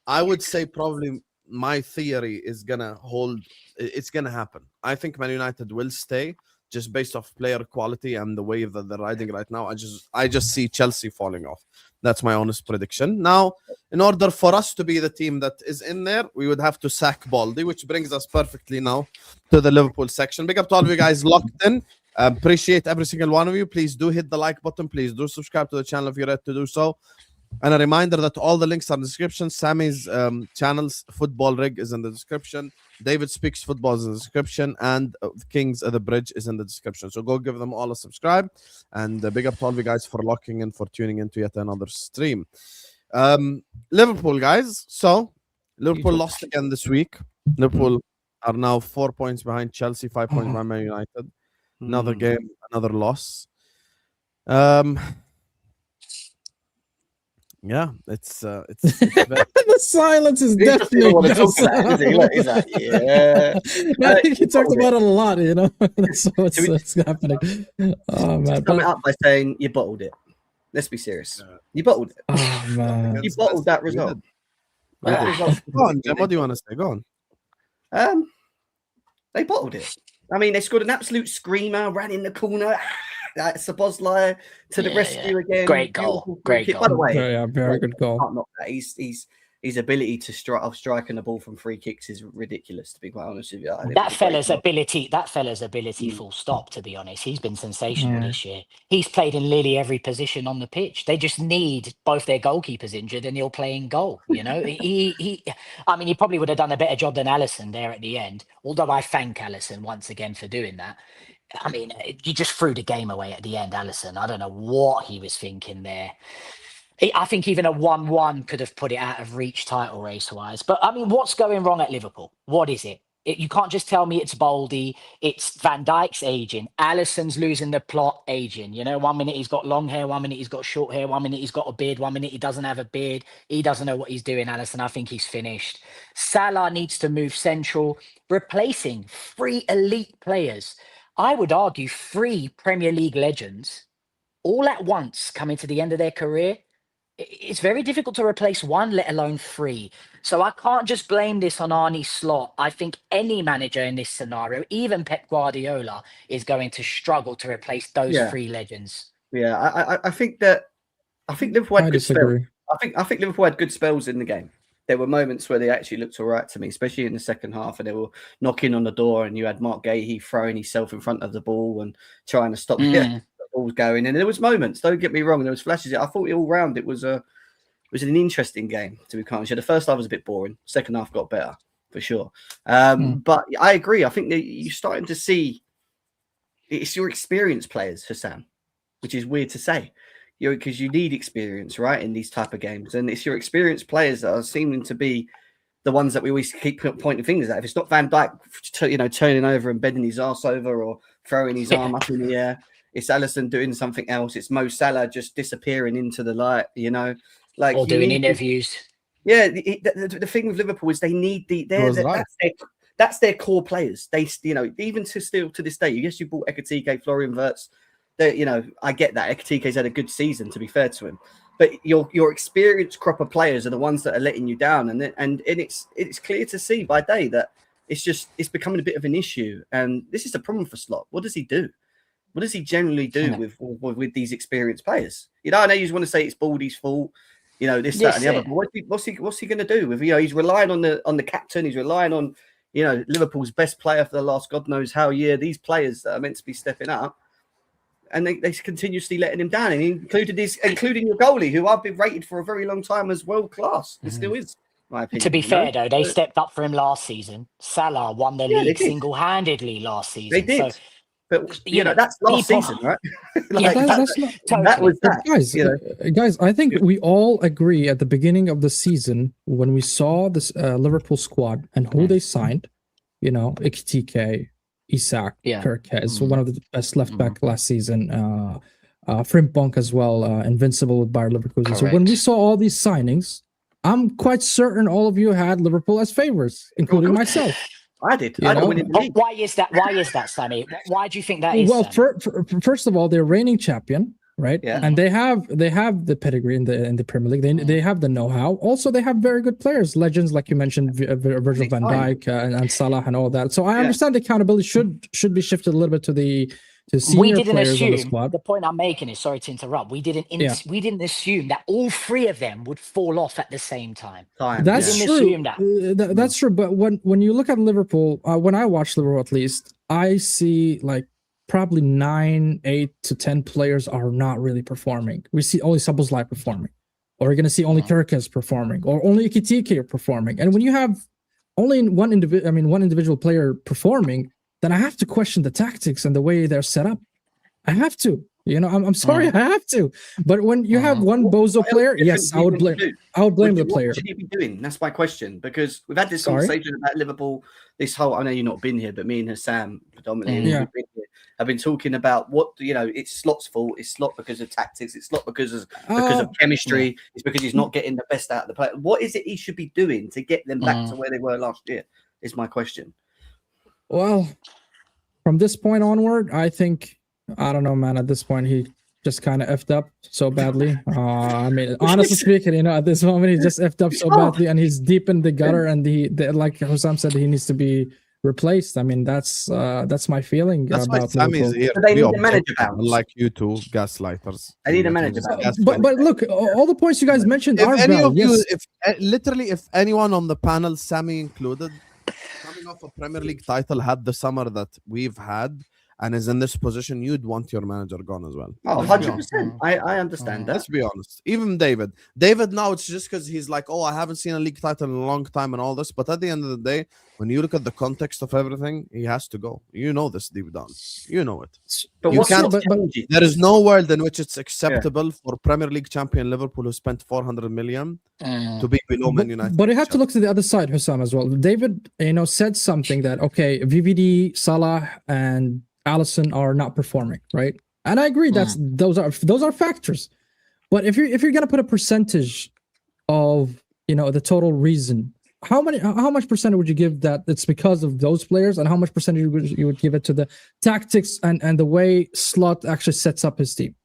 I would say probably my theory is gonna hold. It's gonna happen. I think Man United will stay just based off player quality and the wave that they're riding right now. I just see Chelsea falling off. That's my honest prediction. Now, in order for us to be the team that is in there, we would have to sack Baldy, which brings us perfectly now to the Liverpool section. Big up to all of you guys locked in. Appreciate every single one of you. Please do hit the like button. Please do subscribe to the channel if you're ready to do so. And a reminder that all the links are in the description. Sammy's channel's Football Rig is in the description. David Speaks Football is in the description. And Kings of the Bridge is in the description. So go give them all a subscribe. And big up to all of you guys for locking in, for tuning into yet another stream. Liverpool, guys. So, Liverpool lost again this week. Liverpool are now 4 points behind Chelsea, 5 points behind Man United. Another game, another loss. Yeah, it's very... The silence is definitely. I think he talked about it a lot, so it's happening. Oh man! Sum it up by saying you bottled it. Let's be serious. You bottled it. Oh man! You bottled that result. Go on, Jim. What do you want to say? Go on. They bottled it. I mean, they scored an absolute screamer, ran in the corner. That's Szoboszlai to the rescue again. Great goal. Beautiful free Great kick. goal. By the way, Yeah, very good goal. can't knock that. His ability to striking the ball from free kicks is ridiculous. To be quite honest with you, I think That it's a great fella's ability, Mm. full stop, to be honest. He's been sensational Yeah. this year. He's played in nearly every position on the pitch. They just need both their goalkeepers injured and he'll play in goal. You know, I mean, he probably would have done a better job than Allison there at the end. Although I thank Allison once again for doing that. I mean, you just threw the game away at the end, Allison. I don't know what he was thinking there. I think even a 1-1 could have put it out of reach title race wise. But I mean, what's going wrong at Liverpool? What is it? You can't just tell me it's Baldy. It's Van Dijk's aging. Allison's losing the plot, aging. You know, 1 minute he's got long hair, 1 minute he's got short hair, 1 minute he's got a beard, 1 minute he doesn't have a beard. He doesn't know what he's doing, Allison. I think he's finished. Salah needs to move central, replacing 3 elite players. I would argue 3 Premier League legends all at once coming to the end of their career. It's very difficult to replace 1, let alone 3. So I can't just blame this on Arne Slot. I think any manager in this scenario, even Pep Guardiola, is going to struggle to replace those 3 legends. Yeah, I think Liverpool had I good spells. disagree. I think Liverpool had good spells in the game. There were moments where they actually looked all right to me, especially in the second half, and they were knocking on the door, and you had Mark Gahey throwing himself in front of the ball and trying to stop the ball going. And there was moments. Don't get me wrong. There was flashes. I thought all round it was an interesting game. To be honest, the first half was a bit boring. Second half got better for sure. But I agree. I think that you're starting to see it's your experienced players, Husam, which is weird to say. Because you need experience, right, in these type of games, and it's your experienced players that are seeming to be the ones that we always keep pointing fingers at. If it's not Van Dijk, turning over and bending his ass over or throwing his arm up in the air, it's Alisson doing something else. It's Mo Salah just disappearing into the light, or doing interviews. Yeah, the thing with Liverpool is they need that's their core players. They, even still to this day, yes, you bought Ekitike, Florian Wirtz. I get that. Ekitike's had a good season, to be fair to him, but your experienced crop of players are the ones that are letting you down, and it's clear to see by day that it's becoming a bit of an issue, and this is the problem for Slot. What does he do? What does he generally do with these experienced players? I know you want to say it's Baldy's fault, this, that, and the other. But what's he going to do with? He's relying on the captain. He's relying on Liverpool's best player for the last God knows how year. These players that are meant to be stepping up. And they continuously letting him down, and including your goalie, who I've been rated for a very long time as world class. It still is, in my opinion. To be fair, though, they stepped up for him last season. Salah won the league single-handedly last season. They did, so, but that's last season, right? Guys, I think we all agree at the beginning of the season when we saw this Liverpool squad and who they signed. Ekitike, Isak, Kirkes, one of the best left back last season. Frimpong as well, invincible with Bayer Leverkusen. Correct. So when we saw all these signings, I'm quite certain all of you had Liverpool as favorites, including myself. I did. I don't win in the league. Why is that, Sammy? Why do you think that is? Well, first of all, they're reigning champion, right? Yeah. And they have the pedigree in the Premier League. They have the know-how. Also, they have very good players, legends like you mentioned, Virgil van Dijk and Salah and all that. So I understand the accountability should be shifted a little bit to senior players on the squad. The point I'm making is, sorry to interrupt, we didn't assume that all 3 of them would fall off at the same time. That's true. That's true. But when you look at Liverpool, when I watch Liverpool at least, I see probably 9, 8 to 10 players are not really performing. We see only Szoboszlai performing, or we're going to see only Kirkes performing, or only Ekitike performing. And when you have only one individual player performing, then I have to question the tactics and the way they're set up. I have to. I'm sorry, I have to. But when you have one bozo player, yes, I would blame the player. What should he be doing? That's my question, because we've had this conversation about Liverpool. I know you've not been here, but me and Husam predominantly have been talking about what it's Slot's fault. It's Slot because of tactics. It's Slot because of chemistry. It's because he's not getting the best out of the player. What is it he should be doing to get them back to where they were last year? Is my question. Well, from this point onward, I think, I don't know, man. At this point, he just kind of effed up so badly. Honestly speaking, at this moment, he just effed up so badly, and he's deep in the gutter. And like Husam said, he needs to be replaced. I mean, that's my feeling That's why about Sammy's Liverpool. here. But they to be need a manager objective, bounce. unlike you two gaslighters. They need a Like, manager just bounce. gaslight. But look, all the points you guys mentioned If are any valid. of you, Yes. if anyone on the panel, Sammy included, coming off a Premier League title, had the summer that we've had, and is in this position, you'd want your manager gone as well. Oh, Let's be honest. 100%. I understand that. Let's be honest. Even David. David now, it's just because he's like, oh, I haven't seen a league title in a long time and all this. But at the end of the day, when you look at the context of everything, he has to go. You know this deep down. You know it. But You what's can't- not changing? There is no world in which it's acceptable for Premier League champion Liverpool, who spent 400 million, to be below Man United. But you have to look to the other side, Husam, as well. David, said something that, okay, VVD, Salah, and Alisson are not performing, right? And I agree those are factors. But if you're gonna put a percentage of the total reason, how much percentage would you give that it's because of those players, and how much percentage you would give it to the tactics and the way Slot actually sets up his team?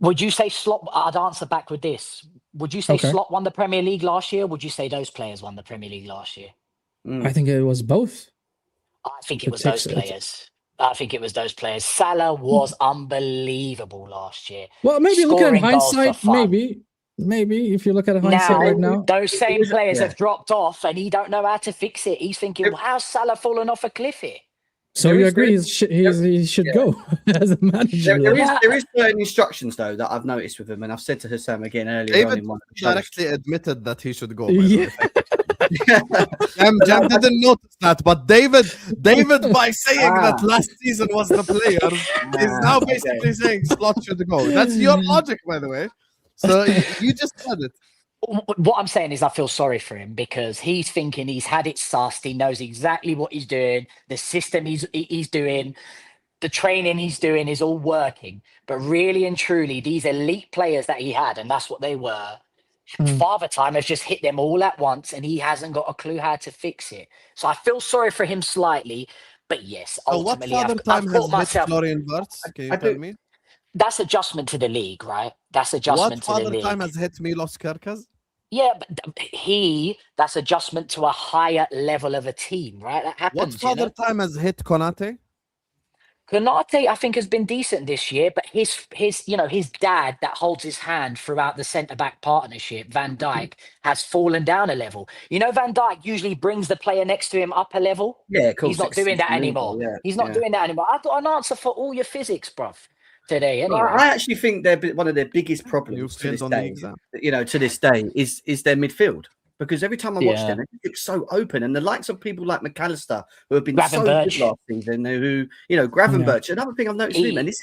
Would you say Slot? I'd answer back with this. Would you say Okay. Slot won the Premier League last year? Would you say those players won the Premier League last year? I think it was both. I think It it was those takes- players. I think it was those players. Salah was unbelievable last year. Well, maybe look at it in Scoring goals for hindsight. fun. Maybe if you look at it in hindsight Now, right now. those same players yeah. have dropped off, and he don't know how to fix it. He's thinking, well, how's Salah fallen off a cliff here? So There you is- agree he should go as a manager? There is certain instructions though that I've noticed with him, and I've said to Husam again earlier on David in one of the shows. directly admitted that he should go. by the Yeah. way. Jam didn't notice that, but David, by saying that last season was the player, is now basically saying Slot should go. That's your logic, by the way. So you just said it. What I'm saying is I feel sorry for him because he's thinking he's had it sussed. He knows exactly what he's doing. The system he's doing, the training he's doing is all working. But really and truly, these elite players that he had, and that's what they were, Father Time has just hit them all at once, and he hasn't got a clue how to fix it. So I feel sorry for him slightly. But yes, So what ultimately, Father I've Time caught has hit myself. Florian Wirtz? Can you I tell do- me? That's adjustment to the league, right? That's What adjustment to the Father league. Time has hit Milos Kerkez? Yeah, but that's adjustment to a higher level of a team, right? That What happens. Father Time has hit Konate? Konate, I think, has been decent this year, but his dad that holds his hand throughout the centre back partnership, Van Dijk, has fallen down a level. Van Dijk usually brings the player next to him up a level. Yeah, cool. He's not doing that anymore. He's not doing that anymore. I got an answer for all your physics, bruv, today. Anyway, I actually think one of their biggest You problems to failed this on the day, exam. to this day, is their midfield. Because every time I watch Yeah. them, they look so open, and the likes of people like McAllister, who have been so Gravenberch. good last season, who Gravenberch. Another thing I've noticed with him, and this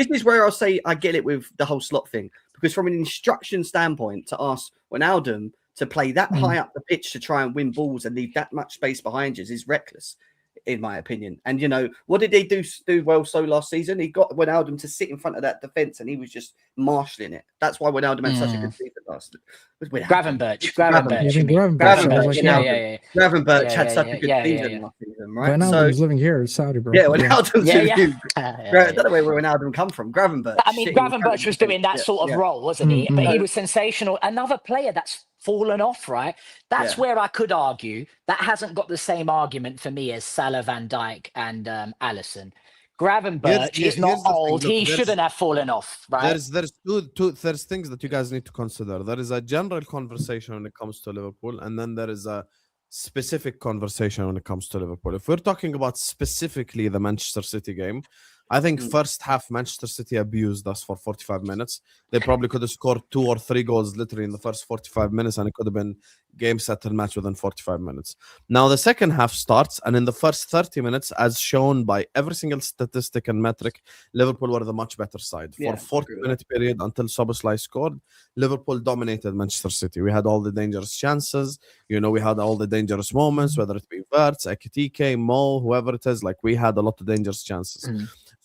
is where I'll say I get it with the whole Slot thing, because from an instruction standpoint, to ask Wijnaldum to play that high up the pitch to try and win balls and leave that much space behind you is reckless, in my opinion. And what did they do well so last season? He got Wijnaldum to sit in front of that defense, and he was just marshalling it. That's why Wijnaldum had such a good season last. Gravenberch. You think Gravenberch? I was like, Yeah. Gravenberch had Yeah, such yeah, a good yeah, season yeah. last season, right? Wijnaldum's living here in Saudi, bro. Yeah, Wijnaldum's Yeah. I don't know where Wijnaldum come from. Gravenberch. I mean, Gravenberch was doing that sort of role, wasn't he? But he was sensational. Another player that's fallen off, right? That's where I could argue that hasn't got the same argument for me as Salah, Van Dijk, and Alisson. Gravenberch is not here's the thing. old. Look, He there's- shouldn't have fallen off, right? There's things that you guys need to consider. There is a general conversation when it comes to Liverpool, and then there is a specific conversation when it comes to Liverpool. If we're talking about specifically the Manchester City game, I think first half Manchester City abused us for 45 minutes. They probably could have scored 2 or 3 goals literally in the first 45 minutes, and it could have been game settled match within 45 minutes. Now the second half starts, and in the first 30 minutes, as shown by every single statistic and metric, Liverpool were the much better side. For 40-minute period until Szoboszlai scored, Liverpool dominated Manchester City. We had all the dangerous chances. We had all the dangerous moments, whether it be Wirtz, Ekitike, Mo, whoever it is. Like, we had a lot of dangerous chances.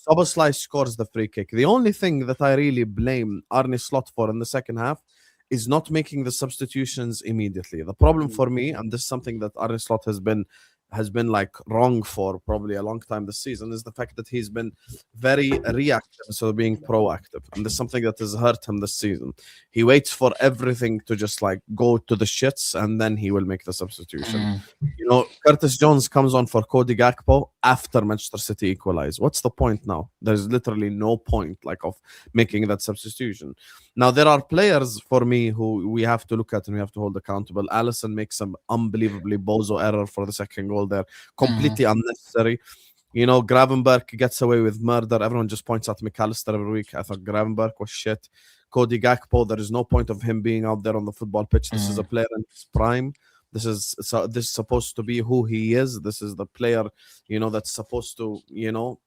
Szoboszlai scores the free kick. The only thing that I really blame Arne Slot for in the second half is not making the substitutions immediately. The problem for me, and this is something that Arne Slot has been has been like wrong for probably a long time this season is the fact that he's been very reactive instead of being proactive, and there's something that has hurt him this season. He waits for everything to just like go to the shits, and then he will make the substitution. You know, Curtis Jones comes on for Cody Gakpo after Manchester City equalize. What's the point now? There's literally no point like of making that substitution. Now there are players for me who we have to look at and we have to hold accountable. Alisson makes some unbelievably bozo error for the second goal there, completely unnecessary. You know, Gravenberg gets away with murder. Everyone just points out McAllister every week. I thought Gravenberg was shit. Cody Gakpo, there is no point of him being out there on the football pitch. This is a player in his prime. This is supposed to be who he is. This is the player, you know, that's supposed to, you know,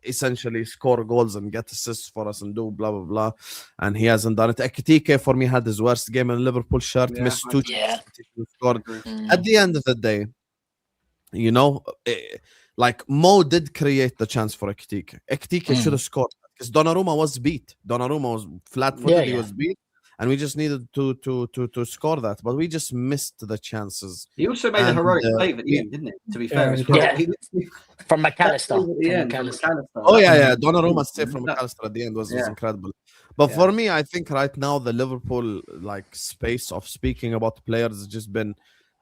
essentially score goals and get assists for us and do blah blah blah, and he hasn't done it. Ekitike for me had his worst game in a Liverpool shirt, missed two chances to score. At the end of the day, you know, like Mo did create the chance for Ekitike. Ekitike should have scored because Donnarumma was beat. Donnarumma was flat-footed. He was beat, and we just needed to score that, but we just missed the chances. He also made a heroic save at the end, didn't he? To be fair, From McAllister. Oh yeah, Donnarumma's save from McAllister at the end was incredible. But for me, I think right now the Liverpool like space of speaking about players has just been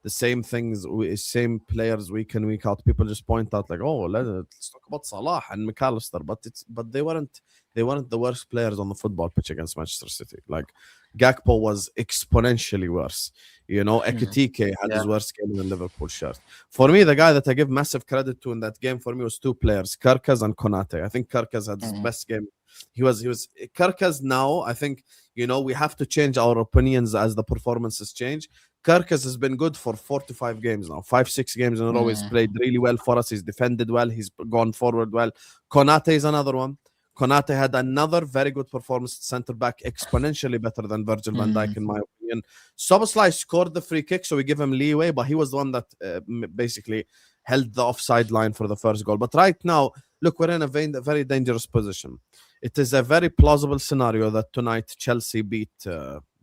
the same things, same players week in week out. People just point out like, oh, let's talk about Salah and McAllister, but they weren't the worst players on the football pitch against Manchester City. Like Gakpo was exponentially worse. You know, Ekitike had his worst game in the Liverpool shirt. For me, the guy that I give massive credit to in that game for me was two players, Kerkez and Konate. I think Kerkez had his best game. He was Kerkez now. I think, you know, we have to change our opinions as the performances change. Kerkez has been good for 4 to 5 games now, 5-6 games in a row. He's played really well for us. He's defended well. He's gone forward well. Konate is another one. Konate had another very good performance at centre back, exponentially better than Virgil van Dijk, in my opinion. Szoboszlai scored the free kick, so we give him leeway, but he was the one that basically held the offside line for the first goal. But right now, look, we're in a very dangerous position. It is a very plausible scenario that tonight Chelsea beat,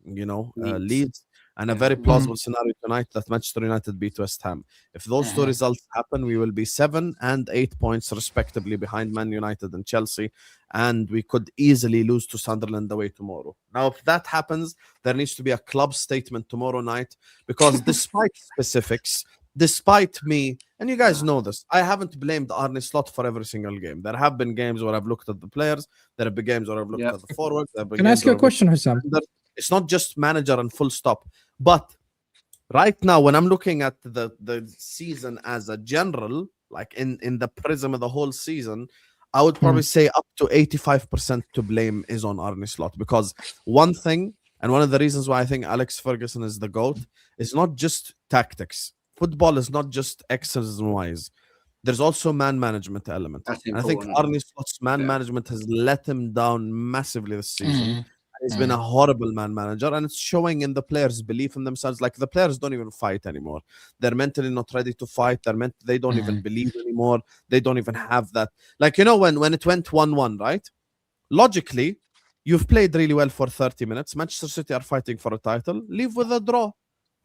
Leeds. And a very plausible scenario tonight that Manchester United beat West Ham. If those two results happen, we will be 7 and 8 points respectively behind Man United and Chelsea, and we could easily lose to Sunderland away tomorrow. Now, if that happens, there needs to be a club statement tomorrow night, because despite specifics, despite me, and you guys know this, I haven't blamed Arne Slot for every single game. There have been games where I've looked at the players. There have been games where I've looked at the forwards. Can I ask you a question, Husam? It's not just manager and full stop. But right now, when I'm looking at the season as a general, like in the prism of the whole season, I would probably say up to 85% to blame is on Arne Slot. Because one thing, and one of the reasons why I think Alex Ferguson is the GOAT, is not just tactics. Football is not just X's and Y's. There's also man management element. And I think Arne Slot's man management has let him down massively this season. He's been a horrible man manager, and it's showing in the players' belief in themselves. Like, the players don't even fight anymore. They're mentally not ready to fight. They don't even believe anymore. They don't even have that. Like, you know, when it went 1-1, right? Logically, you've played really well for 30 minutes. Manchester City are fighting for a title. Leave with a draw.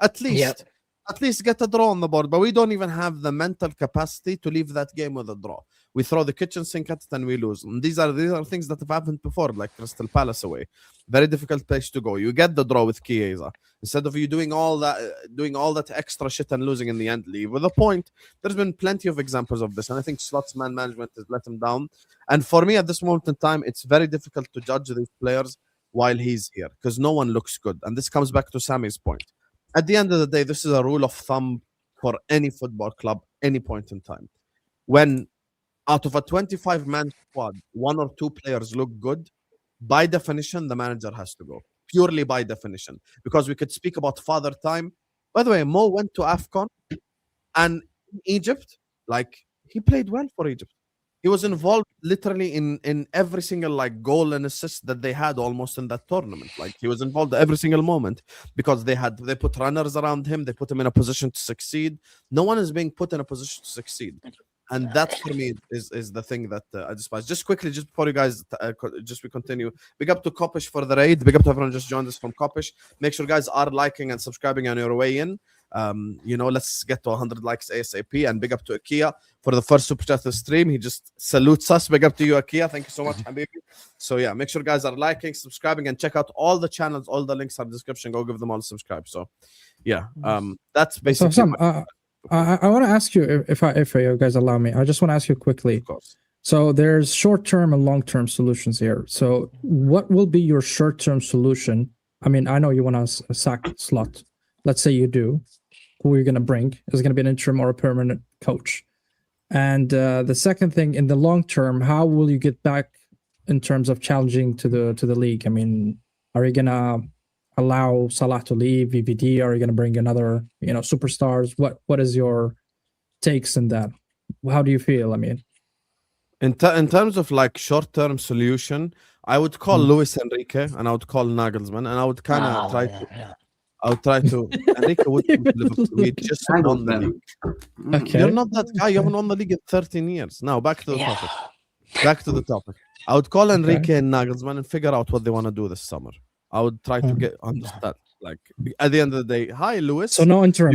At least. At least get a draw on the board. But we don't even have the mental capacity to leave that game with a draw. We throw the kitchen sink at it and we lose. And these are things that have happened before, like Crystal Palace away. Very difficult place to go. You get the draw with Chiesa. Instead of you doing all that extra shit and losing in the end, leave with a point. There's been plenty of examples of this, and I think Slot's man management has let him down. And for me, at this moment in time, it's very difficult to judge these players while he's here, because no one looks good. And this comes back to Sammy's point. At the end of the day, this is a rule of thumb for any football club, any point in time. When out of a 25-man squad, 1 or 2 players look good, by definition, the manager has to go. Purely by definition. Because we could speak about father time. By the way, Mo went to AFCON, and in Egypt, like, he played well for Egypt. He was involved literally in every single goal and assist that they had almost in that tournament. Like, he was involved every single moment, because they put runners around him. They put him in a position to succeed. No one is being put in a position to succeed. And that for me is the thing that I despise. Just quickly, just before you guys, we continue. Big up to Kopish for the raid. Big up to everyone just joined us from Kopish. Make sure guys are liking and subscribing on your way in. Let's get to 100 likes ASAP. And big up to Akia for the first super chat of the stream. He just salutes us. Big up to you, Akia. Thank you so much, Habibi. So yeah, make sure guys are liking, subscribing, and check out all the channels. All the links are in the description. Go give them all a subscribe. So yeah, that's basically. So I want to ask you if you guys allow me. I just want to ask you quickly. Of course. So there's short-term and long-term solutions here. So what will be your short-term solution? I mean, I know you want a sack slot. Let's say you do. Who are you going to bring? Is it going to be an interim or a permanent coach? And the second thing, in the long term, how will you get back in terms of challenging to the league? I mean, are you going to allow Salah to leave, VVD? Are you going to bring another, superstars? What is your takes in that? How do you feel? I mean, in terms of like short-term solution, I would call Luis Enrique and I would call Nagelsmann, and I would kind of I would try to. Enrique would come to Liverpool. He just won the league. Okay. You're not that guy. You haven't won the league in 13 years. Now back to the topic. Back to the topic. I would call Enrique and Nagelsmann and figure out what they want to do this summer. I would try to understand. Like at the end of the day, hi Luis. So no interim,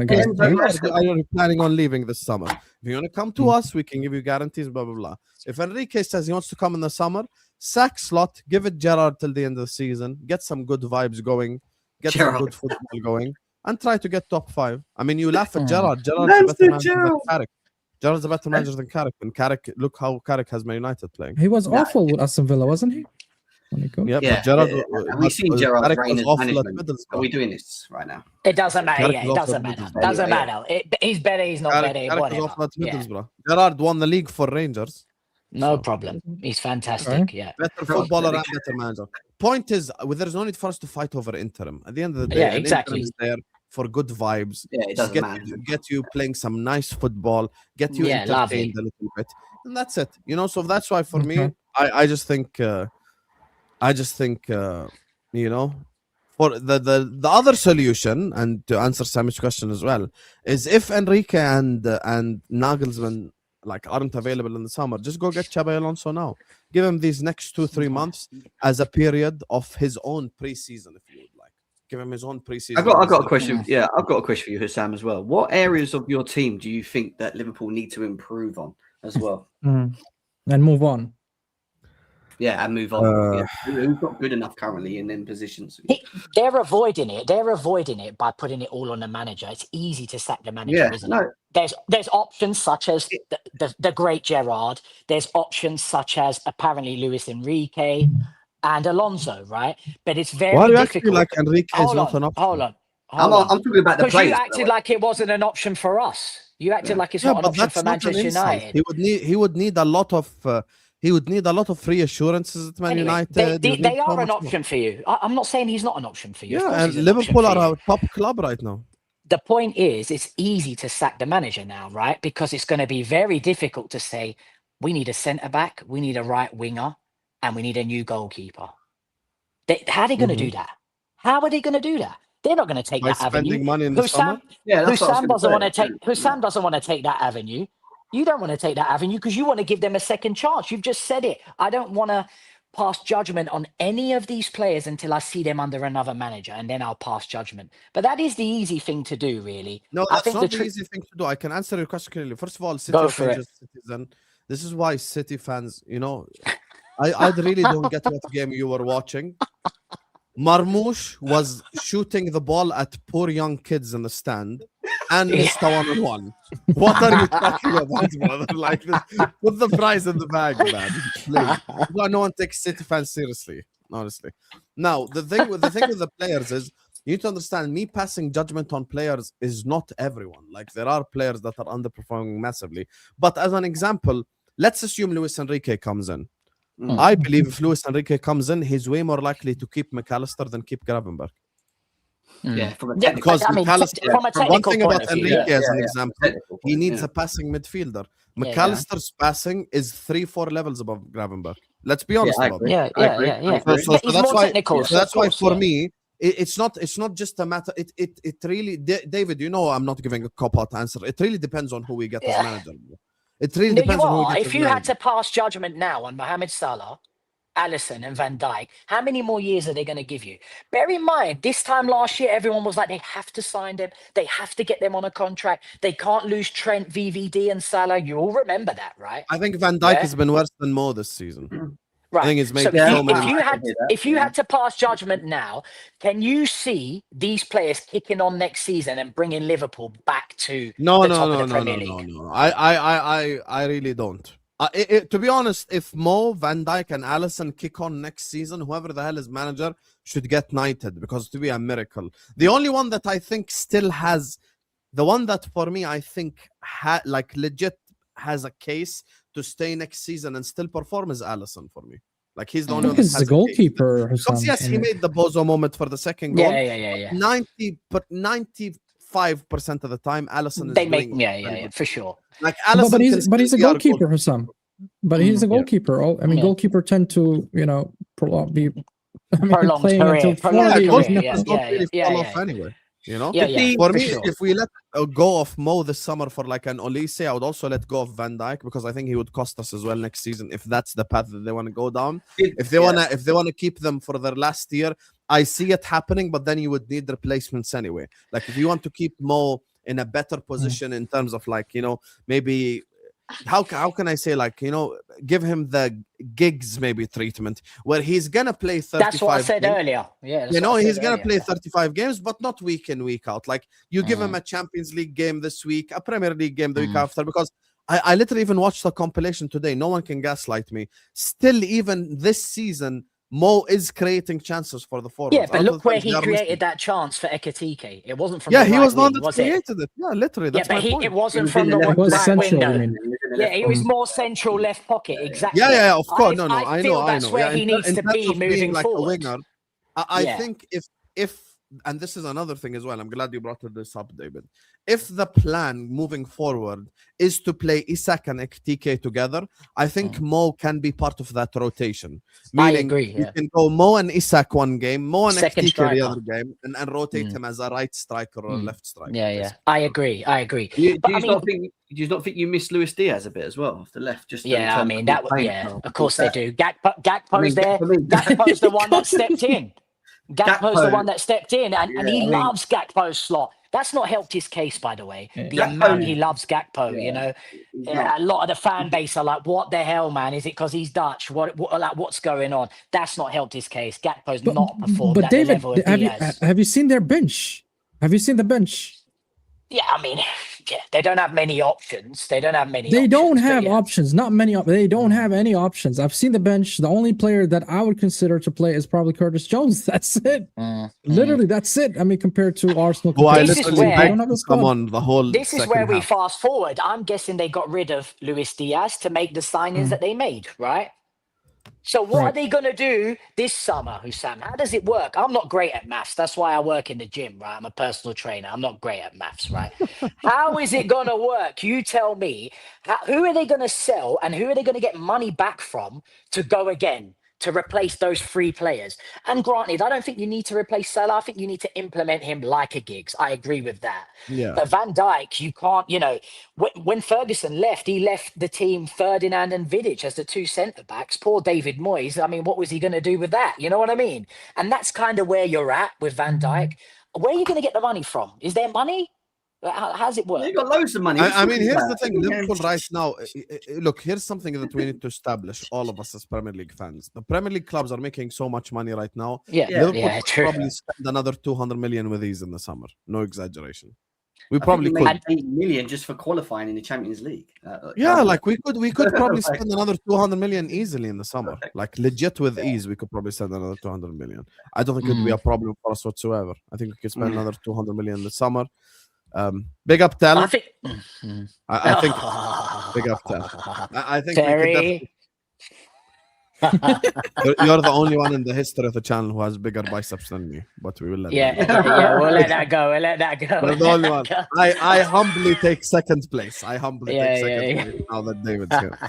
guys. Are you planning on leaving this summer? If you want to come to us, we can give you guarantees. Blah blah blah. If Enrique says he wants to come in the summer, sack slot, give it Gerrard till the end of the season, get some good vibes going, get some good football going, and try to get top 5. I mean, you laugh at Gerrard. Gerrard's a better manager than Carrick. Gerrard's a better manager than Carrick. And Carrick, look how Carrick has Man United playing. He was awful with Aston Villa, wasn't he? Yeah, but Gerrard. We've seen Gerrard's reign as management. Are we doing this right now? It doesn't matter. It doesn't matter. Doesn't matter. He's better. He's not better. Whatever. Gerrard won the league for Rangers. No problem. He's fantastic. Yeah. Better footballer and better manager. Point is, there's no need for us to fight over interim. At the end of the day, exactly. Interim is there for good vibes. Yeah, it doesn't matter. Get you playing some nice football. Get you entertained a little bit, and that's it. So that's why for me, I just think. For the other solution, and to answer Sammy's question as well, is if Enrique and Nagelsmann aren't available in the summer, just go get Xabi Alonso now. Give him these next 2-3 months as a period of his own preseason, if you would like. Give him his own preseason. I've got a question. Yeah, I've got a question for you, Husam, as well. What areas of your team do you think that Liverpool need to improve on as well? And move on. Yeah, and move on. Who's not good enough currently in them positions? They're avoiding it. They're avoiding it by putting it all on the manager. It's easy to sack the manager, isn't it? There's options such as the great Gerrard. There's options such as apparently Luis Enrique and Alonso, right? But it's very Why do you difficult. feel like Enrique is not an option? Hold on. I'm talking about the players. You acted like it wasn't an option for us. You acted like it's not an option for Manchester United. He would need a lot of. He would need a lot of reassurances at Man United. They are an option for you. I'm not saying he's not an option for you. Yeah, and Liverpool are our top club right now. The point is, it's easy to sack the manager now, right? Because it's going to be very difficult to say, we need a centre-back, we need a right winger, and we need a new goalkeeper. How are they going to do that? How are they going to do that? They're not going to take that avenue. Money in the summer? Husam doesn't want to take that avenue. You don't want to take that avenue because you want to give them a second chance. You've just said it. I don't want to pass judgment on any of these players until I see them under another manager, and then I'll pass judgment. But that is the easy thing to do, really. No, that's not the easy thing to do. I can answer your question clearly. First of all, City are citizen. This is why City fans, I really don't get what game you were watching. Marmoush was shooting the ball at poor young kids in the stand and missed a 1-on-1. What are you talking about, brother? Like this, put the prize in the bag, man. Please. No one takes City fans seriously, honestly. Now, the thing with the players is you need to understand, me passing judgment on players is not everyone. Like there are players that are underperforming massively. But as an example, let's assume Luis Enrique comes in. I believe if Luis Enrique comes in, he's way more likely to keep McAllister than keep Gravenberch. Yeah, because McAllister, one thing about Enrique as an example, he needs a passing midfielder. McAllister's passing is 3-4 levels above Gravenberch. Let's be honest about it. So that's why for me, it's not just a matter. It really, David, I'm not giving a cop-out answer. It really depends on who we get as manager. It really depends on who we get. If you had to pass judgment now on Mohamed Salah, Alisson and Van Dijk, how many more years are they going to give you? Bear in mind, this time last year, everyone was like, they have to sign them. They have to get them on a contract. They can't lose Trent, VVD, and Salah. You all remember that, right? I think Van Dijk Yeah. has been worse than Mo this season. Right. I think he's So making so many. if you had to pass judgment now, can you see these players kicking on next season and bringing Liverpool back to the top of the Premier League? No. I really don't. To be honest, if Mo, Van Dijk, and Alisson kick on next season, whoever the hell is manager should get knighted, because to be a miracle. The only one that I think still has, the one that for me I think like legit has a case to stay next season and still perform is Alisson for me. Like he's the I only think one. he's the goalkeeper. Because yes, he made the Bozo moment for the second goal. Yeah. 95% of the time, Alisson is They make doing for sure. Like Alisson, but he's a can still be our goalkeeper, Husam. But he's a goalkeeper. I mean, Yeah. goalkeeper tend to, be Prolonged playing career, until prolonged 40. career, goalkeepers don't really fall yeah. off anyway. You know, Yeah, for for me, sure. if we let go of Mo this summer for like an Olise, I would also let go of Van Dijk, because I think he would cost us as well next season if that's the path that they want to go down. If they wanna keep them for their last year, I see it happening, but then you would need replacements anyway. Like if you want to keep Mo in a better position in terms of like, maybe how can I say, like, give him the gigs maybe treatment where he's gonna play 35 That's what I said games. earlier. Yeah, He's gonna play 35 games, but not week in, week out. Like you give him a Champions League game this week, a Premier League game the week after, because I literally even watched the compilation today. No one can gaslight me. Still, even this season, Mo is creating chances for the forwards. Yeah, but look where he created that chance for Ekitike. It wasn't from he the right was the one wing, that was created it. Yeah, literally. That's but my point. it wasn't from the It was right central, window. I mean. Yeah, he was more central left pocket. Exactly. Yeah, of course. I feel that's where he needs to be In moving like forward. A winger, I think if and this is another thing as well. I'm glad you brought this up, David. If the plan moving forward is to play Isak and Ekitike together, I think Mo can be part of that rotation. Meaning I agree. you can go Mo and Isak one game, Mo and Second Ekitike striker. the other game, and rotate him as a right striker or left striker. Yeah. I agree. Do you not think you miss Luis Diaz a bit as well off the left? Just Yeah, I mean that. Of course they do. Gakpo's there. for me- Gakpo's the one that stepped in. Gakpo's the one that stepped in, and he loves Gakpo's slot. That's not helped his case, by the way. The amount he loves Gakpo, a lot of the fan base are like, "What the hell, man? Is it because he's Dutch? What's going on?" That's not helped his case. Gakpo's not performed But at David, the level of Diaz. have you seen their bench? Have you seen the bench? Yeah, I mean, they don't have many options. They don't have Options. Not many. They don't have any options. I've seen the bench. The only player that I would consider to play is probably Curtis Jones. That's it. Literally, that's it. I mean, compared to Arsenal. This is where- come on, the whole. This is where we fast forward. I'm guessing they got rid of Luis Diaz to make the signings that they made, right? So what are they going to do this summer, Husam? How does it work? I'm not great at maths. That's why I work in the gym, right? I'm a personal trainer. I'm not great at maths, right? How is it going to work? You tell me. Who are they going to sell and who are they going to get money back from to go again? To replace those three players. And granted, I don't think you need to replace Salah. I think you need to implement him like a Giggs. I agree with that. Yeah. But Van Dijk, you can't, when Ferguson left, he left the team Ferdinand and Vidic as the two centre-backs. Poor David Moyes. I mean, what was he going to do with that? You know what I mean? And that's kind of where you're at with Van Dijk. Where are you going to get the money from? Is there money? How's it work? You got loads of money. I mean, here's the thing. Liverpool right now, look, here's something that we need to establish, all of us as Premier League fans. The Premier League clubs are making so much money right now. Liverpool could true. probably spend another 200 million with these in the summer. No exaggeration. We probably could. Made 8 million just for qualifying in the Champions League. Like we could probably spend another 200 million easily in the summer. Like legit with ease, we could probably spend another 200 million. I don't think it would be a problem for us whatsoever. I think we could spend another 200 million in the summer. Big up Tel. I think big up Tel. I think you're the only one in the history of the channel who has bigger biceps than me, but we will let we'll let that go. We'll let that go. We're the only one. I humbly take second place. I humbly take second place now that David's here.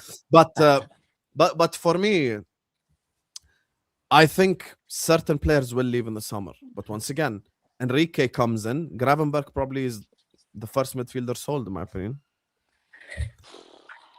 But for me, I think certain players will leave in the summer. But once again, Enrique comes in. Gravenberch probably is the first midfielder sold, in my opinion.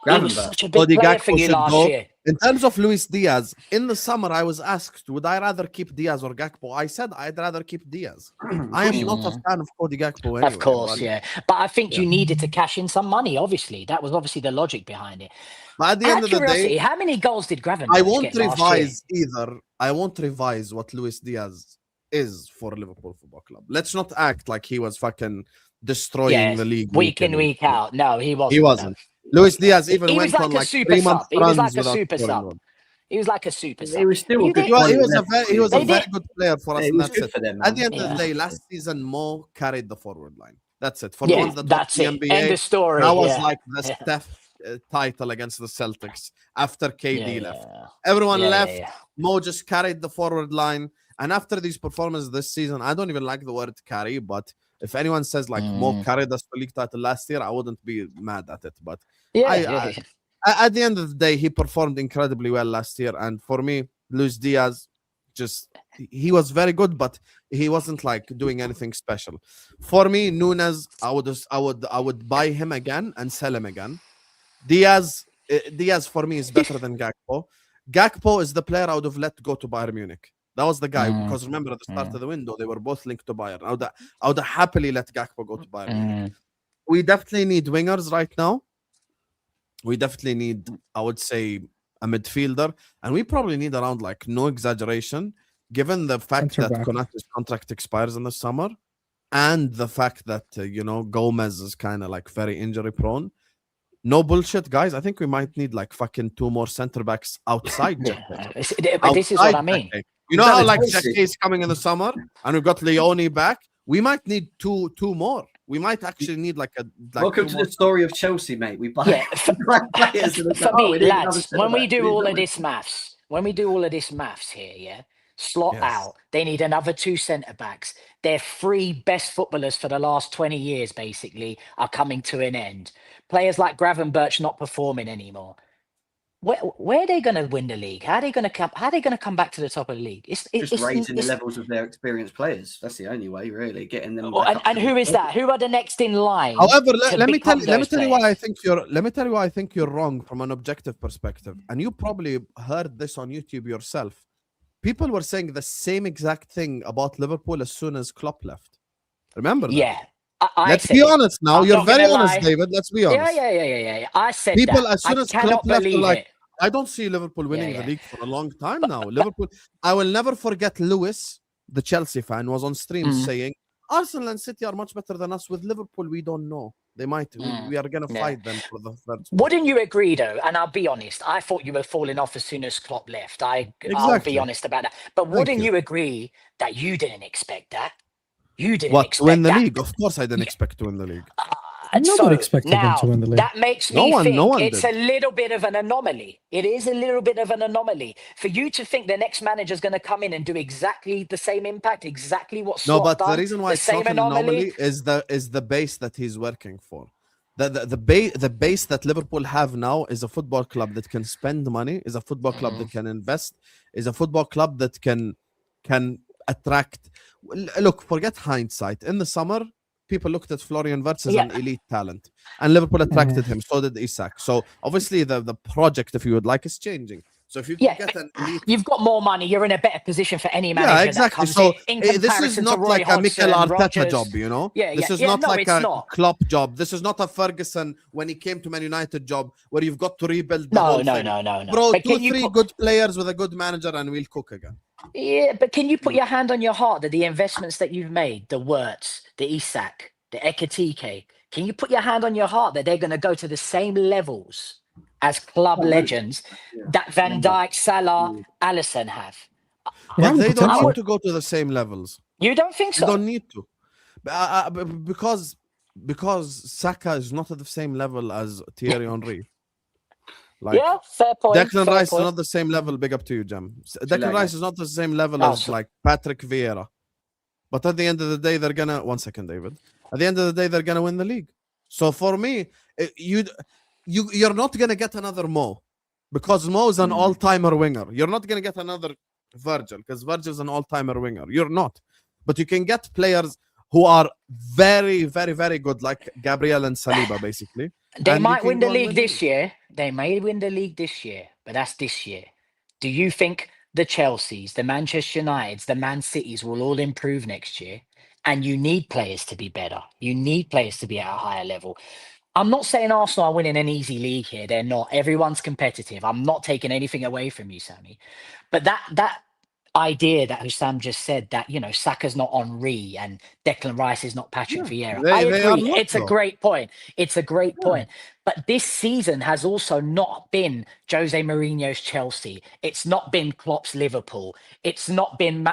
He was such a big player for you last year. In terms of Luis Diaz, in the summer, I was asked, would I rather keep Diaz or Gakpo? I said I'd rather keep Diaz. I am not a fan of Cody Gakpo anyway. Of course, but, yeah. But I think Yeah. you needed to cash in some money, obviously. That was obviously the logic behind it. but at the Out end of of the curiosity, day, how many goals did Gravenberch I won't get last year? revise either. I won't revise what Luis Diaz is for Liverpool Football Club. Let's not act like he was fucking destroying the league week in, week out. No, he wasn't. He wasn't. Luis Diaz even He was went like on a like super 3 sub. months He was runs like a without super scoring sub. one. He was like a super sub. He was still a good He was one. a They very did- good player for us, He and was that's good it. for them. At the end of Yeah. the day, last season Mo carried the forward line. That's it. For the Yeah, ones that watch that's the it. NBA, End of story. that was yeah. like the Yeah. Steph title against the Celtics after KD left. Yeah. Everyone Yeah, left. yeah. Mo just carried the forward line. And after these performances this season, I don't even like the word carry, but if anyone says like Mo carried us to league title last year, I wouldn't be mad at it. But Yeah, I- yeah, I- yeah. at the end of the day, he performed incredibly well last year. And for me, Luis Diaz, he was very good, but he wasn't like doing anything special. For me, Nunes, I would buy him again and sell him again. Diaz for me is better than Gakpo. Gakpo is the player I would have let go to Bayern Munich. That was the guy, because remember at the start of the window, they were both linked to Bayern. I would happily let Gakpo go to Bayern Munich. We definitely need wingers right now. We definitely need, I would say, a midfielder, and we probably need around, like, no exaggeration, given the fact Centre that back. Konate's contract expires in the summer, and the fact that Gomez is kind of like very injury prone. No bullshit, guys. I think we might need like fucking 2 more center backs outside. But this is what I mean. You know Is that how a like Chelsea? Jack is coming in the summer, and we've got Leone back. We might need two more. We might actually need like Welcome 2 to more. the story of Chelsea, mate. We buy, Yeah, we buy players and For oh, we me, need another lads, centre when we back. do need all of another- this maths here, yeah, slot Yes. out, they need another 2 centre backs. Their 3 best footballers for the last 20 years, basically, are coming to an end. Players like Gravenberch not performing anymore. Where are they going to win the league? How are they going to come? How are they going to come back to the top of the league? Just raising the levels of their experienced players. That's the only way, really, getting them. back up And to who the is that? Who are the next in line? However, to let me tell become those you why I players? think you're wrong from an objective perspective, and you probably heard this on YouTube yourself. People were saying the same exact thing about Liverpool as soon as Klopp left. Remember that? Yeah. I Let's said be it. honest now. I'm You're not very gonna honest, lie. David. Let's be honest. Yeah. I said People, that. as soon I as cannot Klopp left, believe are like, it. I don't see Liverpool winning Yeah. the league for a long time now. Liverpool, I will never forget Lewis, the Chelsea fan, was on stream saying, Arsenal and City are much better than us. With Liverpool, we don't know. They might. We are going to Yeah. fight them for the third spot. Wouldn't you agree, though? And I'll be honest, I thought you were falling off as soon as Klopp left. I'll Exactly. be honest about that. But Thank wouldn't you. you agree that you didn't expect that? You didn't What, to expect win the that. league? Of course, I didn't expect to win the league. And Nobody so expected them now to win the league. that makes No me one- think no one it's did. a little bit of an anomaly. It is a little bit of an anomaly for you to think the next manager is going to come in and do exactly the same impact, exactly what No, Slot but done, the reason why the it's same not an anomaly is the base that he's working for. The base that Liverpool have now is a football club that can spend money, is a football club that can invest, is a football club that can attract. Look, forget hindsight. In the summer, people looked at Florian Wirtz as an elite talent, and Liverpool attracted him. So did Isak. So obviously, the project, if you would like, is changing. So if you can get an elite, you've got more money, you're in a better position for any manager. yeah, exactly. That So comes in this is comparison not to Roy like a Mikel Hodgson, Arteta Rodgers. job, you know. Yeah, this is yeah, not no, like it's a not. Klopp job. This is not a Ferguson when he came to Man United job where you've got to rebuild the whole thing. No. Bro, But 2-3 good players with a good manager, and we'll cook again. Yeah, but can you put your hand on your heart that the investments that you've made, the Wirtz, the Isak, the Ekitike, can you put your hand on your heart that they're going to go to the same levels as club legends that Van Dijk, Salah, Alisson have? But have they don't potential. need to go to the same levels. You don't think They so? don't need to. Because Saka is not at the same level as Thierry Henry. Like, Yeah, fair point. Declan fair Rice point. is not the same level. Big up to you, Jam. Declan like Rice that. is not the same level Oh, as so- like Patrick Vieira. But at the end of the day, they're gonna. 1 second, David. At the end of the day, they're gonna win the league. So for me, you're not gonna get another Mo, because Mo is an all-timer winger. You're not gonna get another Virgil, because Virgil's an all-timer winger. You're not. But you can get players. who are very, very, very good, like Gabriel and Saliba, basically. They And you might can win the go and league win this year. They may win the league this year, but that's this year. Do you think the Chelseas, the Manchester Uniteds, the Man Cities will all improve next year? And you need players to be better. You need players to be at a higher level. I'm not saying Arsenal are winning an easy league here. They're not. Everyone's competitive. I'm not taking anything away from you, Sammy. But that idea that Husam just said that, Saka's not Henri and Declan Rice is not Patrick Yeah, Vieira. I they are agree. not It's a though. great point. It's a great Yeah. point. But this season has also not been Jose Mourinho's Chelsea. It's not been Klopp's Liverpool. It's not been